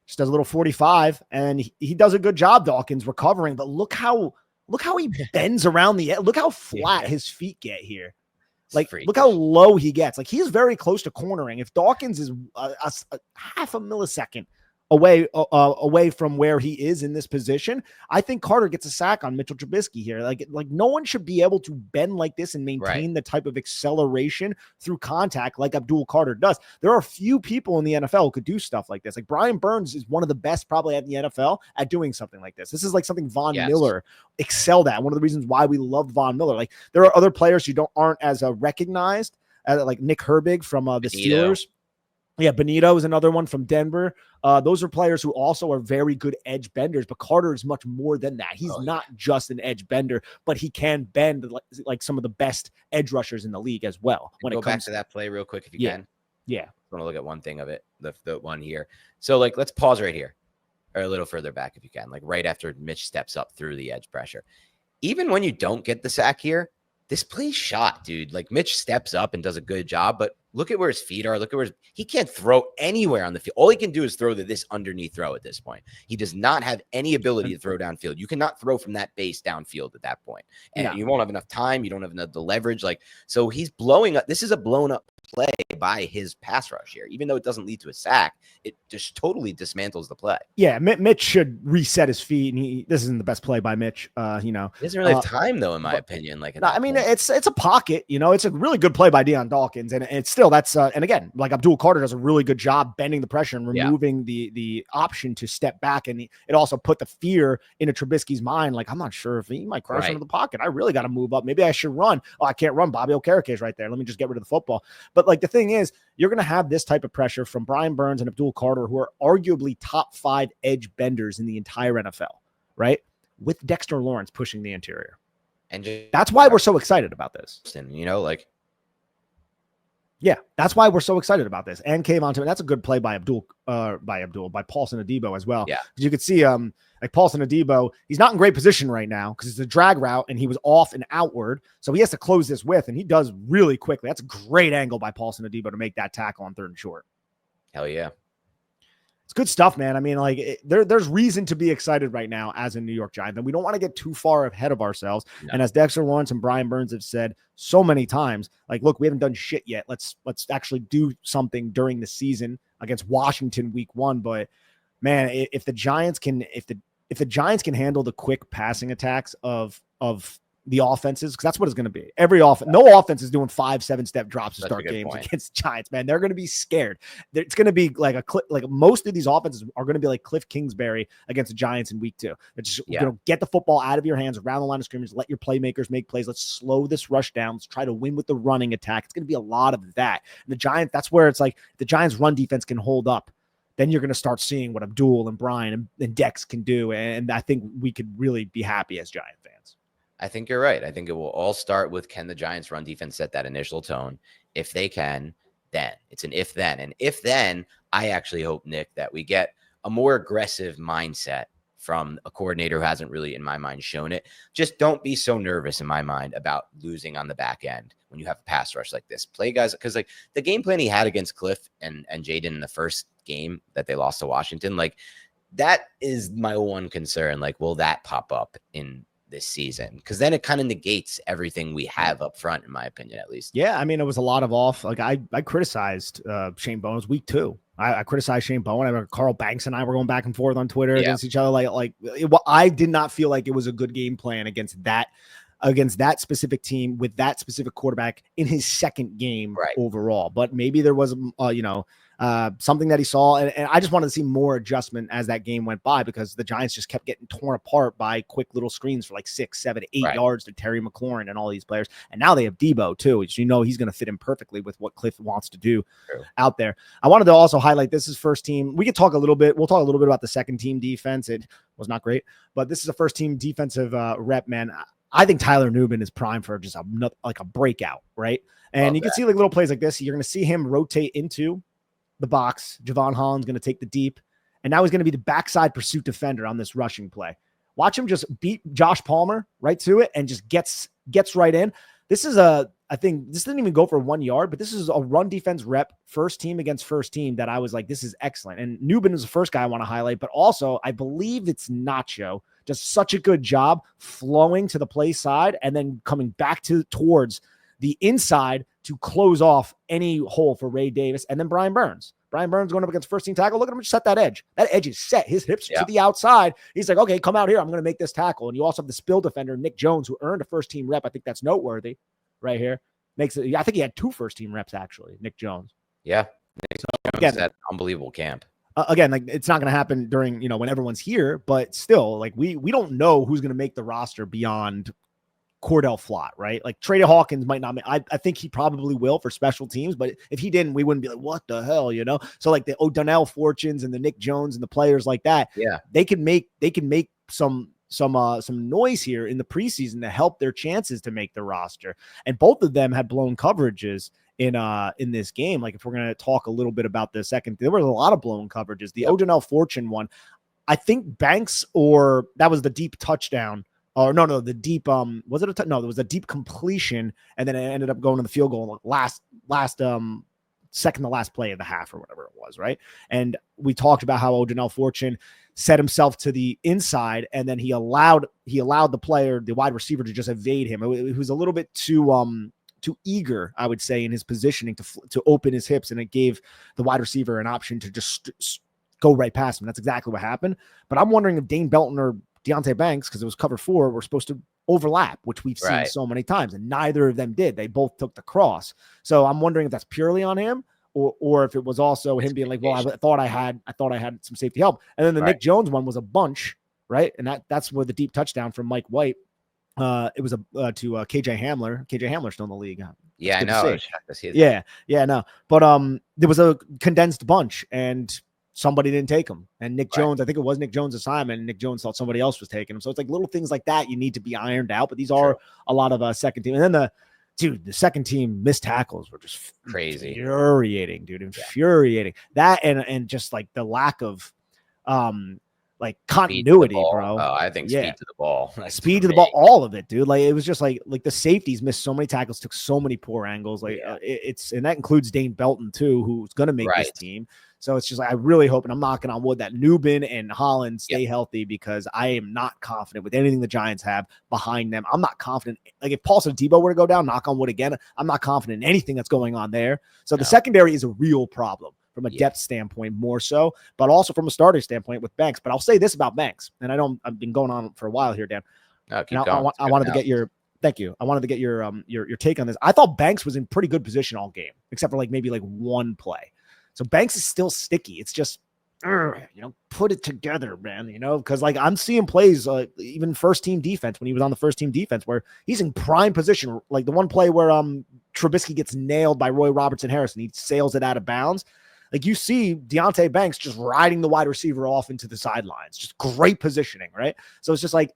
Just does a little 45, and he does a good job, Dawkins, recovering. But look how he bends around the edge. Look how flat his feet get here. Like, look how low he gets. Like, he's very close to cornering. If Dawkins is a half a millisecond away from where he is in this position, I think Carter gets a sack on Mitchell Trubisky here. Like no one should be able to bend like this and maintain the type of acceleration through contact like Abdul Carter does. There are few people in the NFL who could do stuff like this. Like Brian Burns is one of the best probably at the NFL at doing something like this. This is like something Von Miller excelled at. One of the reasons why we loved Von Miller. Like there are other players who aren't as recognized, like Nick Herbig from the Steelers. Yeah, Benito is another one from Denver. Those are players who also are very good edge benders, but Carter is much more than that. He's not just an edge bender, but he can bend like some of the best edge rushers in the league as well. When it comes back to that play real quick, if you can. Yeah. I want to look at one thing of it, the one here. So, like, let's pause right here, or a little further back if you can, like right after Mitch steps up through the edge pressure. Even when you don't get the sack here, this play's shot, dude. Like Mitch steps up and does a good job, but look at where his feet are. Look at where he can't throw anywhere on the field. All he can do is throw this underneath throw at this point. He does not have any ability to throw downfield. You cannot throw from that base downfield at that point. And you won't have enough time. You don't have enough the leverage. Like, so he's blowing up. This is a blown up play by his pass rush here. Even though it doesn't lead to a sack, it just totally dismantles the play. Yeah, Mitch should reset his feet, and this isn't the best play by Mitch. He doesn't really have time though, in my opinion. Like, I mean, it's a pocket. It's a really good play by Dion Dawkins, and it's still and again, like Abdul Carter does a really good job bending the pressure and removing the option to step back, and it also put the fear into Trubisky's mind. Like, I'm not sure if he might crash into the pocket. I really got to move up. Maybe I should run. Oh, I can't run. Bobby Okereke right there. Let me just get rid of the football. But like the thing is, you're going to have this type of pressure from Brian Burns and Abdul Carter, who are arguably top 5 edge benders in the entire NFL, right? With Dexter Lawrence pushing the interior. And that's why we're so excited about this. Yeah, that's why we're so excited about this. And Kayvon Thibodeaux, that's a good play by Paulson Adebo as well. Yeah. Because you could see like Paulson Adebo, he's not in great position right now because it's a drag route and he was off and outward. So he has to close this with, and he does really quickly. That's a great angle by Paulson Adebo to make that tackle on 3rd and short. Hell yeah. It's good stuff, man. I mean, like there's reason to be excited right now as a New York Giant, and we don't want to get too far ahead of ourselves. No. And as Dexter Lawrence and Brian Burns have said so many times, like, look, we haven't done shit yet. Let's actually do something during the season against Washington week 1. But man, if the Giants can handle the quick passing attacks of the offenses, because that's what it's going to be. No offense is doing 5-7 step drops to start games against Giants, man. They're going to be scared. It's going to be like most of these offenses are going to be like Cliff Kingsbury against the Giants in week 2. They're just get the football out of your hands around the line of scrimmage, let your playmakers make plays. Let's slow this rush down. Let's try to win with the running attack. It's going to be a lot of that. And the Giants, that's where it's like the Giants run defense can hold up. Then you're going to start seeing what Abdul and Brian and Dex can do. And I think we could really be happy as Giant fans. I think you're right. I think it will all start with, can the Giants run defense set that initial tone? If they can, then it's an if then. And if then, I actually hope, Nick, that we get a more aggressive mindset from a coordinator who hasn't really, in my mind, shown it. Just don't be so nervous, in my mind, about losing on the back end when you have a pass rush like this. Play guys, because like the game plan he had against Cliff and Jaden in the first game that they lost to Washington. Like, that is my one concern. Like, will that pop up in this season? Because then it kind of negates everything we have up front, in my opinion, at least. Yeah, I mean, it was a lot of off. Like I criticized Shane Bowen's week 2. I criticized Shane Bowen. I remember Carl Banks and I were going back and forth on Twitter against each other. I did not feel like it was a good game plan against that specific team with that specific quarterback in his second game overall. But maybe there was, something that he saw. And I just wanted to see more adjustment as that game went by, because the Giants just kept getting torn apart by quick little screens for like 6, 7, 8 yards to Terry McLaurin and all these players. And now they have Debo too, which he's going to fit in perfectly with what Cliff wants to do out there. I wanted to also highlight, this is first team. We'll talk a little bit about the second team defense. It was not great, but this is a first team defensive rep, man. I think Tyler Nubin is prime for just a breakout, right? And you can see like little plays like this. You're going to see him rotate into the box. Javon Holland's going to take the deep, and now he's going to be the backside pursuit defender on this rushing play. Watch him just beat Josh Palmer right to it and just gets right in. This is I think this didn't even go for 1 yard, but this is a run defense rep, first team against first team, that I was like, this is excellent. And Nubin is the first guy I want to highlight, but also I believe it's Nacho does such a good job flowing to the play side and then coming back towards the inside to close off any hole for Ray Davis. And then Brian Burns going up against first team tackle. Look at him just set that edge. That edge is set. His hips to the outside. He's like, okay, come out here. I'm going to make this tackle. And you also have the spill defender, Nick Jones, who earned a first team rep. I think that's noteworthy right here. Makes it. I think he had 2 first team reps, actually, Nick Jones. Yeah. Nick Jones had unbelievable camp. Again, like, it's not going to happen during, when everyone's here, but still, like, we don't know who's going to make the roster beyond Cordell Flott, right? Like, Trey Hawkins might not make, I think he probably will for special teams, but if he didn't, we wouldn't be like, what the hell, So like the O'Donnell Fortunes and the Nick Jones and the players like that, they can make some noise here in the preseason to help their chances to make the roster. And both of them had blown coverages in this game. Like, if we're going to talk a little bit about the second, there was a lot of blown coverages. The O'Donnell Fortune one, I think Banks, or that was the deep touchdown. Or no, the deep, was it no, there was a deep completion, and then it ended up going to the field goal last second to last play of the half or whatever it was, right? And we talked about how O'Donnell Fortune set himself to the inside, and then he allowed the player, the wide receiver, to just evade him. It was a little bit too eager, I would say, in his positioning to open his hips, and it gave the wide receiver an option to just go right past him. That's exactly what happened. But I'm wondering if Dane Belton or Deonte Banks, because it was cover 4, were supposed to overlap, which we've seen so many times, and neither of them did. They both took the cross. So I'm wondering if that's purely on him, or if it was also him being like, well, I thought I had some safety help. And then the Nick Jones one was a bunch, right? And that's where the deep touchdown from Mike White. It was to KJ Hamler. KJ Hamler's still in the league. Yeah, I know. No. But there was a condensed bunch, and somebody didn't take him. And Nick Jones, I think it was Nick Jones' assignment, and Nick Jones thought somebody else was taking him. So it's like little things like that you need to be ironed out. But these are a lot of second team. And then the second team missed tackles were just crazy, infuriating, dude. Infuriating. That and just like the lack of like continuity, bro. Oh, I think speed to the ball. Speed to the ball, all of it, dude. Like, it was just like the safeties missed so many tackles, took so many poor angles. Like, and that includes Dane Belton too, who's going to make this team. So it's just like, I really hope, and I'm knocking on wood, that Nubin and Holland stay healthy, because I am not confident with anything the Giants have behind them. I'm not confident. Like, if Paulson Debo were to go down, knock on wood again, I'm not confident in anything that's going on there. So the secondary is a real problem from a depth standpoint, more so, but also from a starting standpoint with Banks. But I'll say this about Banks, and I've been going on for a while here, Dan. I wanted to get thank you. I wanted to get your take on this. I thought Banks was in pretty good position all game, except for maybe one play. So Banks is still sticky. It's just, put it together, man, because I'm seeing plays, even first team defense, when he was on the first team defense, where he's in prime position. Like the one play where Trubisky gets nailed by Roy Robertson Harrison. He sails it out of bounds. Like, you see Deonte Banks just riding the wide receiver off into the sidelines, just great positioning, right? So it's just like,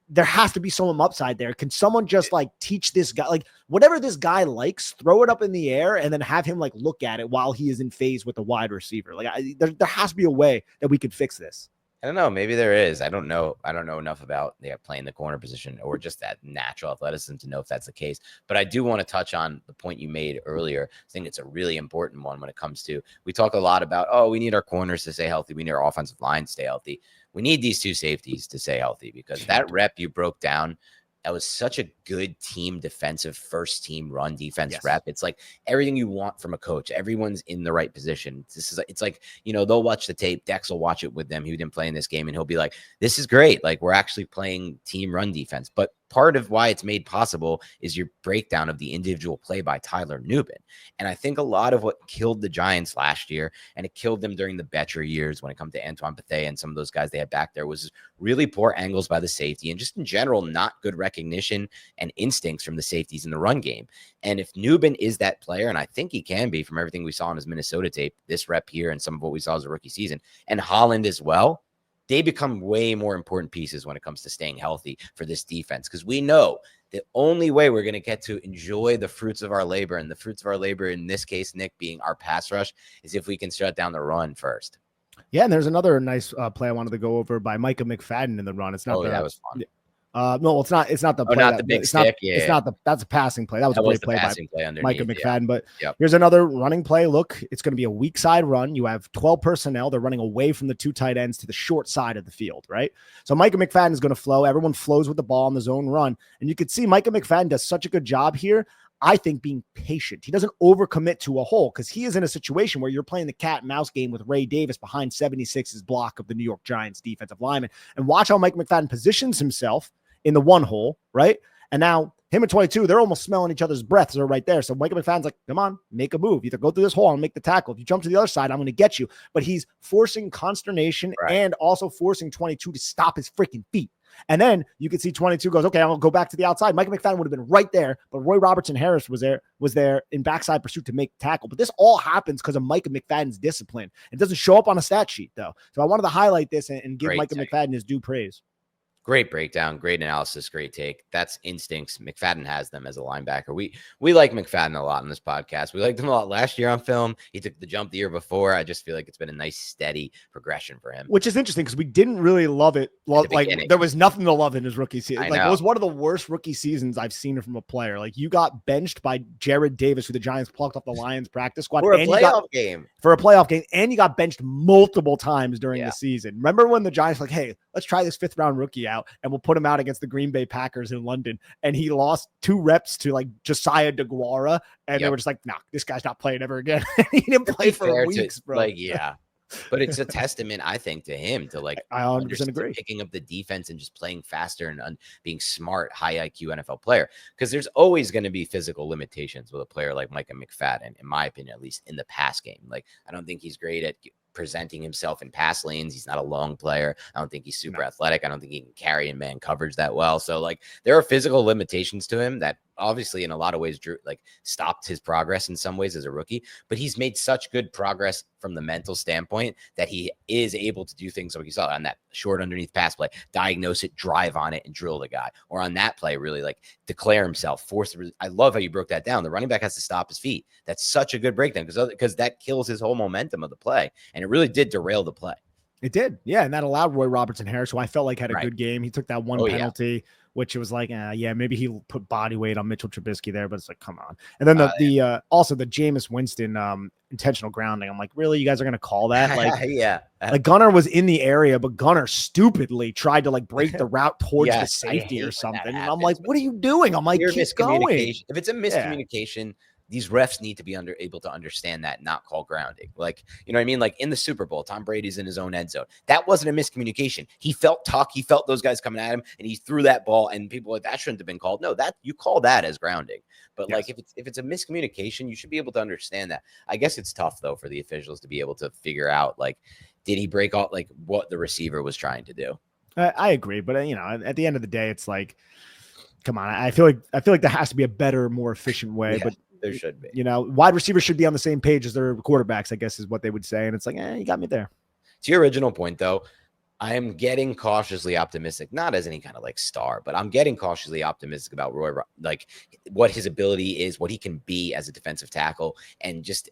there has to be some upside there. Can someone just teach this guy, whatever this guy likes, throw it up in the air and then have him look at it while he is in phase with the wide receiver? There has to be a way that we could fix this. I don't know. Maybe there is. I don't know. I don't know enough about playing the corner position or just that natural athleticism to know if that's the case. But I do want to touch on the point you made earlier. I think it's a really important one when it comes to, we talk a lot about, oh, we need our corners to stay healthy. We need our offensive line to stay healthy. We need these two safeties to stay healthy because that rep you broke down, that was such a good team defensive first team run defense rep. It's like everything you want from a coach. Everyone's in the right position. It's like, they'll watch the tape. Dex will watch it with them. He didn't play in this game and he'll be like, this is great. Like we're actually playing team run defense. But part of why it's made possible is your breakdown of the individual play by Tyler Nubin. And I think a lot of what killed the Giants last year, and it killed them during the Betcher years when it comes to Antoine Bethea and some of those guys they had back there, was really poor angles by the safety and just in general, not good recognition and instincts from the safeties in the run game. And if Nubin is that player, and I think he can be from everything we saw in his Minnesota tape, this rep here and some of what we saw as a rookie season, and Holland as well, they become way more important pieces when it comes to staying healthy for this defense. Because we know the only way we're going to get to enjoy the fruits of our labor, and the fruits of our labor in this case, Nick, being our pass rush, is if we can shut down the run first. Yeah, and there's another nice play I wanted to go over by Micah McFadden in the run. It's not that was fun. No, it's not. It's not the play. Not the big stick. It's not the. That's a passing play. That was a great play by Micah McFadden. But here's another running play. Look, it's going to be a weak side run. You have 12 personnel. They're running away from the two tight ends to the short side of the field, right? So Micah McFadden is going to flow. Everyone flows with the ball on the zone run, and you can see Micah McFadden does such a good job here. I think being patient. He doesn't overcommit to a hole because he is in a situation where you're playing the cat and mouse game with Ray Davis behind 76's block of the New York Giants defensive lineman. And watch how Mike McFadden positions himself in the one hole, right? And now him and 22, they're almost smelling each other's breaths. They're right there. So Mike McFadden's like, come on, make a move. Either go through this hole and make the tackle. If you jump to the other side, I'm going to get you. But he's forcing consternation and also forcing 22 to stop his freaking feet. And then you can see 22 goes, okay, I'll go back to the outside. Micah McFadden would have been right there, but Roy Robertson Harris was there in backside pursuit to make tackle. But this all happens because of Micah McFadden's discipline. It doesn't show up on a stat sheet, though. So I wanted to highlight this and give Micah McFadden his due praise. Great breakdown, great analysis, great take. That's instincts. McFadden has them as a linebacker. We like McFadden a lot on this podcast. We liked him a lot last year on film. He took the jump the year before. I just feel like it's been a nice, steady progression for him. Which is interesting because we didn't really love it. Like there was nothing to love in his rookie season. Like it was one of the worst rookie seasons I've seen from a player. Like you got benched by Jared Davis, who the Giants plucked off the Lions practice squad for a playoff game. For a playoff game, and you got benched multiple times during the season. Remember when the Giants were like, hey, let's try this 5th round rookie out and we'll put him out against the Green Bay Packers in London, and he lost 2 reps to like Josiah DeGuara, and they were just like, nah, this guy's not playing ever again. He didn't play for weeks, bro. But it's a testament, I think, to him to like I 100% agree, picking up the defense and just playing faster and being smart, high IQ NFL player. Because there's always going to be physical limitations with a player like Micah McFadden, in my opinion, at least in the pass game. Like I don't think he's great at presenting himself in pass lanes. He's not a long player. I don't think he's super athletic. I don't think he can carry in man coverage that well. So like there are physical limitations to him that obviously in a lot of ways stopped his progress in some ways as a rookie, but he's made such good progress from the mental standpoint that he is able to do things like you saw on that short underneath pass play, diagnose it, drive on it, and drill the guy. Or on that play, really like declare himself, I love how you broke that down. The running back has to stop his feet. That's such a good breakdown because that kills his whole momentum of the play. And it really did derail the play. It did. Yeah. And that allowed Roy Robertson Harris, who I felt like had a good game. He took that one penalty, which it was like, maybe he put body weight on Mitchell Trubisky there, but it's like, come on. And then also the Jameis Winston intentional grounding. I'm like, really? You guys are going to call that? Like, like Gunnar was in the area, but Gunnar stupidly tried to like break the route towards the safety or something. And I'm like, what are you doing? I'm like, keep going. If it's a miscommunication, these refs need to be able to understand that, not call grounding. Like, you know what I mean? Like in the Super Bowl, Tom Brady's in his own end zone. That wasn't a miscommunication. He felt tuck. He felt those guys coming at him, and he threw that ball. And people like that shouldn't have been called. No, that you call that as grounding. But like if it's a miscommunication, you should be able to understand that. I guess it's tough though for the officials to be able to figure out like, did he break off like what the receiver was trying to do? I agree, but at the end of the day, it's like, come on. I feel like there has to be a better, more efficient way, but. There should be. Wide receivers should be on the same page as their quarterbacks, I guess is what they would say. And it's like, you got me there. To your original point, though, I am getting cautiously optimistic, not as any kind of like star, but I'm getting cautiously optimistic about Roy, like what his ability is, what he can be as a defensive tackle, and just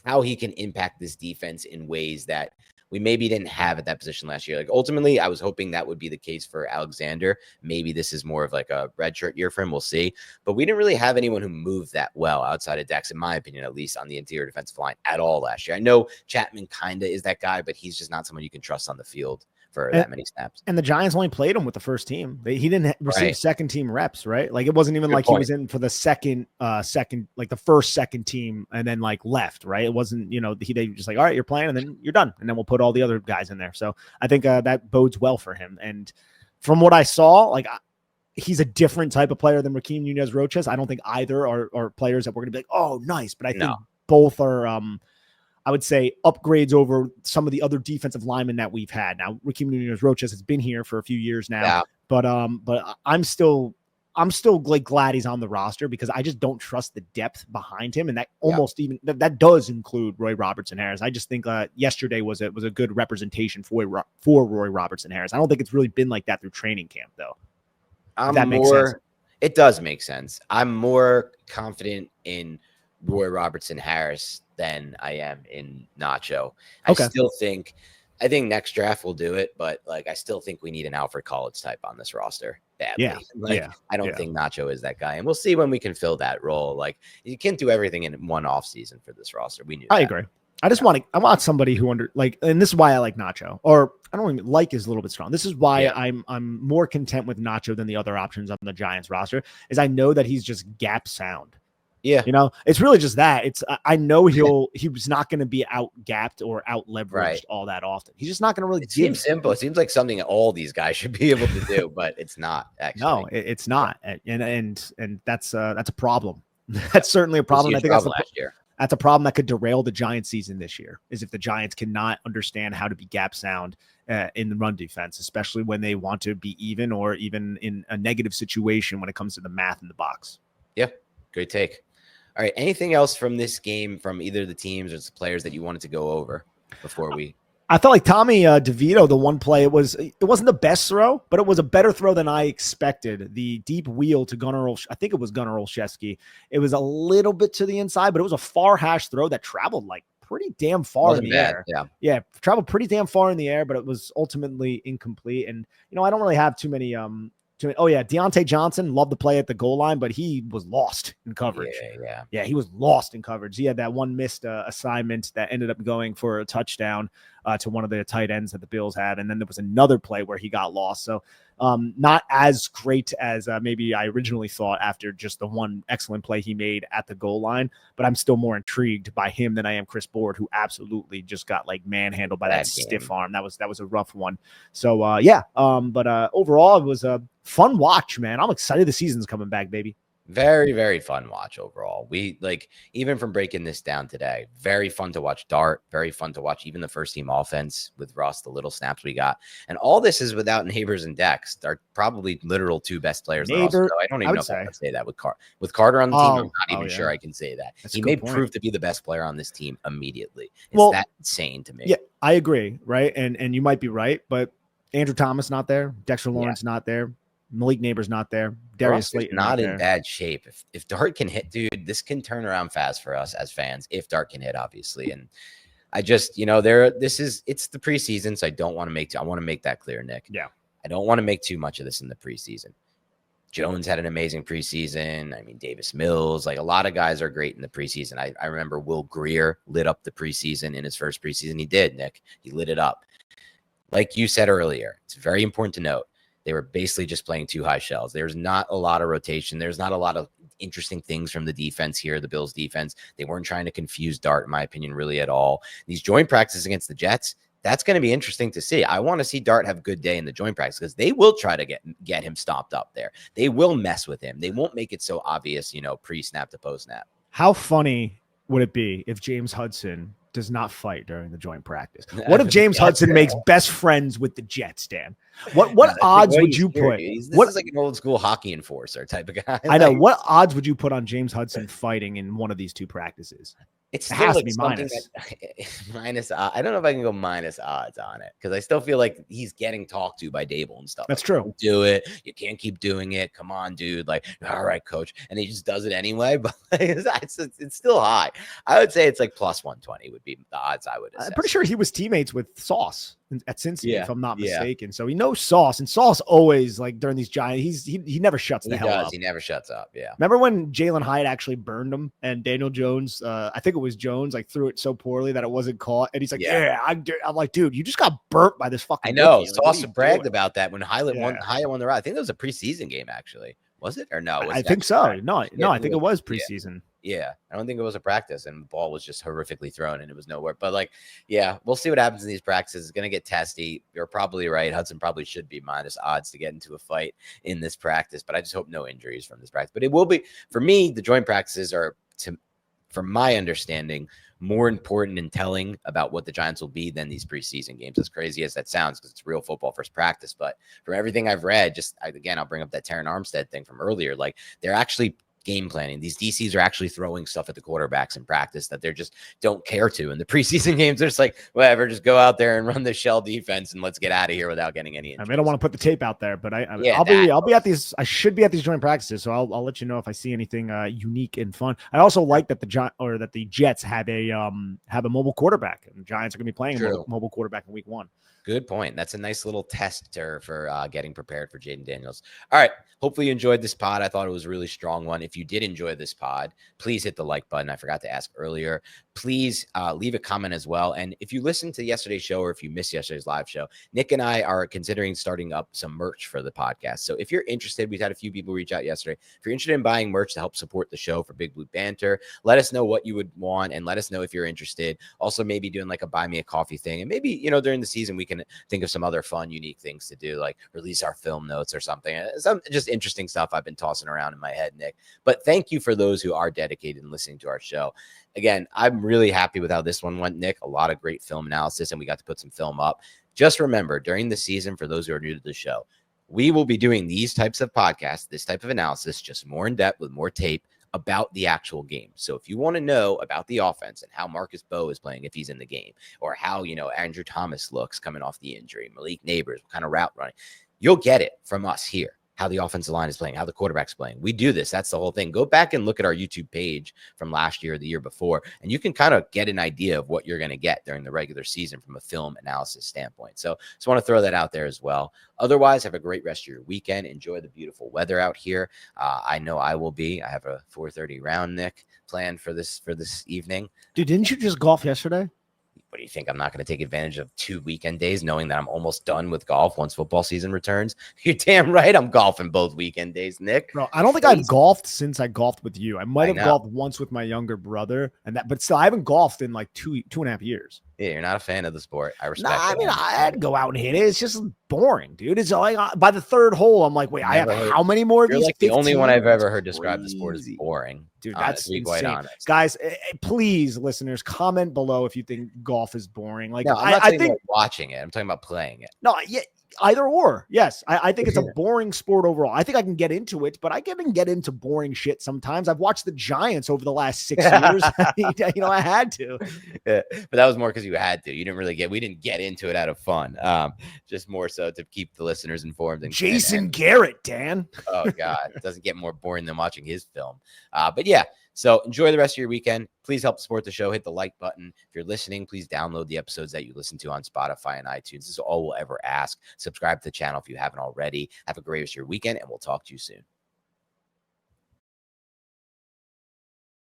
how he can impact this defense in ways that we maybe didn't have at that position last year. Like ultimately, I was hoping that would be the case for Alexander. Maybe this is more of like a redshirt year for him. We'll see. But we didn't really have anyone who moved that well outside of Dex, in my opinion, at least on the interior defensive line at all last year. I know Chapman kind of is that guy, but he's just not someone you can trust on the field for that many snaps. And the Giants only played him with the first team. He didn't receive second team reps, right? Like it wasn't even like he was in for the second, like the first second team and then like left, right? It wasn't, they just like, all right, you're playing and then you're done. And then we'll put all the other guys in there. So I think that bodes well for him. And from what I saw, like he's a different type of player than Raheem Nunez-Roches. I don't think either are players that we're going to be like, oh, nice. But I think both are, I would say, upgrades over some of the other defensive linemen that we've had. Now, Raheem Nunez-Roches has been here for a few years now, but I'm still like glad he's on the roster because I just don't trust the depth behind him, and that almost even that does include Roy Robertson Harris. I just think yesterday was a good representation for Roy Robertson Harris. I don't think it's really been like that through training camp though. That makes sense. It does make sense. I'm more confident in Roy Robertson Harris than I am in Nacho. I think next draft will do it, but like I still think we need an Alfred Collins type on this roster badly. I don't think Nacho is that guy, and we'll see when we can fill that role. Like you can't do everything in one off season for this roster. We knew. I agree. I just want somebody who and this is why I like Nacho, or I don't even like is a little bit strong. This is why I'm more content with Nacho than the other options on the Giants roster. Is I know that he's just gap sound. Yeah. It's really just that. I know he's not going to be out gapped or out leveraged all that often. He's just not going to really. It seems simple. It seems like something all these guys should be able to do, but it's not actually. No, it's not. And that's a problem. That's certainly a problem. I think last year. That's a problem that could derail the Giants season this year is if the Giants cannot understand how to be gap sound in the run defense, especially when they want to be even or even in a negative situation when it comes to the math in the box. Yeah. Great take. All right. Anything else from this game from either the teams or the players that you wanted to go over before we? I felt like Tommy DeVito, the one play, it wasn't the best throw, but it was a better throw than I expected. The deep wheel to I think it was Gunnar Olszewski. It was a little bit to the inside, but it was a far hash throw that traveled like pretty damn far in the air. Yeah, traveled pretty damn far in the air, but it was ultimately incomplete. And I don't really have too many. Deontay Johnson loved the play at the goal line, but he was lost in coverage. Yeah, he was lost in coverage. He had that one missed assignment that ended up going for a touchdown to one of the tight ends that the Bills had, and then there was another play where he got lost. So not as great as maybe I originally thought after just the one excellent play he made at the goal line, but I'm still more intrigued by him than I am Chris Board, who absolutely just got like manhandled by that stiff arm. That was a rough one. So but overall it was a fun watch, man. I'm excited the season's coming back, baby. Very, very fun watch overall. We even from breaking this down today, very fun to watch Dart, very fun to watch even the first team offense with Russ, the little snaps we got. And all this is without Neighbors and Dex. They're probably literal two best players. I don't even know if I can say that with Carter on the team. I'm not even sure I can say that. He may prove to be the best player on this team immediately. It's that insane to me. Yeah, I agree. Right. And you might be right, but Andrew Thomas not there. Dexter Lawrence not there. Malik Neighbors not there. Darius Slayton not in bad shape. If Dart can hit, dude, this can turn around fast for us as fans. If Dart can hit, obviously, and I just it's the preseason, so I want to make that clear, Nick. Yeah, I don't want to make too much of this in the preseason. Jones had an amazing preseason. I mean, Davis Mills, like a lot of guys are great in the preseason. I remember Will Greer lit up the preseason in his first preseason. He did, Nick. He lit it up. Like you said earlier, it's very important to note. They were basically just playing two high shells. There's not a lot of rotation. There's not a lot of interesting things from the defense here, the Bills defense. They weren't trying to confuse Dart, in my opinion, really at all. These joint practices against the Jets, that's going to be interesting to see. I want to see Dart have a good day in the joint practice because they will try to get him stopped up there. They will mess with him. They won't make it so obvious, pre-snap to post-snap. How funny would it be if James Hudson does not fight during the joint practice? What if James Hudson makes best friends with the Jets, Dan? What odds would you put? This is like an old school hockey enforcer type of guy. I know. What odds would you put on James Hudson fighting in one of these two practices? It's It still has to like be something minus. that minus. I don't know if I can go minus odds on it because I still feel like he's getting talked to by Dable and stuff. That's Like, true. don't do it. You can't keep doing it. Come on, dude. Like, all right, coach. And he just does it anyway. But it's still high. I would say it's like plus 120 would be the odds I would assess. I'm pretty sure he was teammates with Sauce at Cincy, Yeah, if I'm not yeah. mistaken. So he knows Sauce, and Sauce always, like, during these Giants, he never shuts the hell up. He never shuts up. Yeah. Remember when Jalen Hyatt actually burned him and Daniel Jones, I think it was Jones, like threw it so poorly that it wasn't caught. And he's like, I'm like, dude, you just got burnt by this fucking I know. rookie. Like, Sauce bragged about that when Hyatt won the ride. I think that was a preseason game, actually. Was it? Or no? I think so. Practice? No, I think it was preseason. Yeah. I don't think it was a practice, and the ball was just horrifically thrown and it was nowhere. But like, yeah, we'll see what happens in these practices. It's going to get testy. You're probably right. Hudson probably should be minus odds to get into a fight in this practice, but I just hope no injuries from this practice. But it will be, for me, the joint practices are, from my understanding, more important and telling about what the Giants will be than these preseason games, as crazy as that sounds, because it's real football first practice. But from everything I've read, again, I'll bring up that Terran Armstead thing from earlier. Like, they're actually game planning. These DCs are actually throwing stuff at the quarterbacks in practice that they just don't care to. In the preseason games, they're just like, whatever, just go out there and run the shell defense and let's get out of here without getting any injuries. I don't want to put the tape out there, but I'll be at these. I should be at these joint practices, so I'll let you know if I see anything unique and fun. I also like that the Jets have a mobile quarterback, and the Giants are going to be playing a mobile quarterback in week 1. Good point. That's a nice little tester for getting prepared for Jaden Daniels. All right. Hopefully you enjoyed this pod. I thought it was a really strong one. If you did enjoy this pod, please hit the like button. I forgot to ask earlier. Please leave a comment as well. And if you listened to yesterday's show or if you missed yesterday's live show, Nick and I are considering starting up some merch for the podcast. So if you're interested, we've had a few people reach out yesterday. If you're interested in buying merch to help support the show for Big Blue Banter, let us know what you would want and let us know if you're interested. Also, maybe doing like a buy me a coffee thing. And maybe, during the season, we can think of some other fun, unique things to do, like release our film notes or something. Some just interesting stuff I've been tossing around in my head, Nick. But thank you for those who are dedicated and listening to our show. Again, I'm really happy with how this one went, Nick. A lot of great film analysis, and we got to put some film up. Just remember, during the season, for those who are new to the show, we will be doing these types of podcasts, this type of analysis, just more in depth with more tape about the actual game. So if you want to know about the offense and how Marcus Mbow is playing if he's in the game, or how, Andrew Thomas looks coming off the injury, Malik Neighbors, what kind of route running, you'll get it from us here. How the offensive line is playing, how the quarterback's playing. We do this. That's the whole thing. Go back and look at our YouTube page from last year or the year before, and you can kind of get an idea of what you're going to get during the regular season from a film analysis standpoint. So just want to throw that out there as well. Otherwise, have a great rest of your weekend. Enjoy the beautiful weather out here. I know I will be. I have a 4:30 round, Nick, planned for this evening. Dude, didn't you just golf yesterday? What do you think? I'm not going to take advantage of 2 weekend days knowing that I'm almost done with golf once football season returns? You're damn right I'm golfing both weekend days, Nick. Bro, I don't think I've golfed since I golfed with you. I might have golfed once with my younger brother, but still, I haven't golfed in like 2.5 years. Yeah, you're not a fan of the sport. I respect it. I mean, I had to go out and hit it. It's just boring, dude. It's like by the third hole, I'm like, wait, I have how many more of these? You're like the only one I've ever heard describe the sport as boring. Dude, that's insane. Quite honest. Guys, please, listeners, comment below if you think golf is boring. Like, no, I think about watching it. I'm talking about playing it. No, yeah. Either or. Yes. I think it's a boring sport overall. I think I can get into it, but I can get into boring shit sometimes. I've watched the Giants over the last 6 years. I had to. Yeah, but that was more because you had to. You didn't really we didn't get into it out of fun. Just more so to keep the listeners informed. And Jason Garrett, Dan. Oh, God. It doesn't get more boring than watching his film. But yeah. So enjoy the rest of your weekend. Please help support the show. Hit the like button. If you're listening, please download the episodes that you listen to on Spotify and iTunes. This is all we'll ever ask. Subscribe to the channel if you haven't already. Have a great rest of your weekend, and we'll talk to you soon.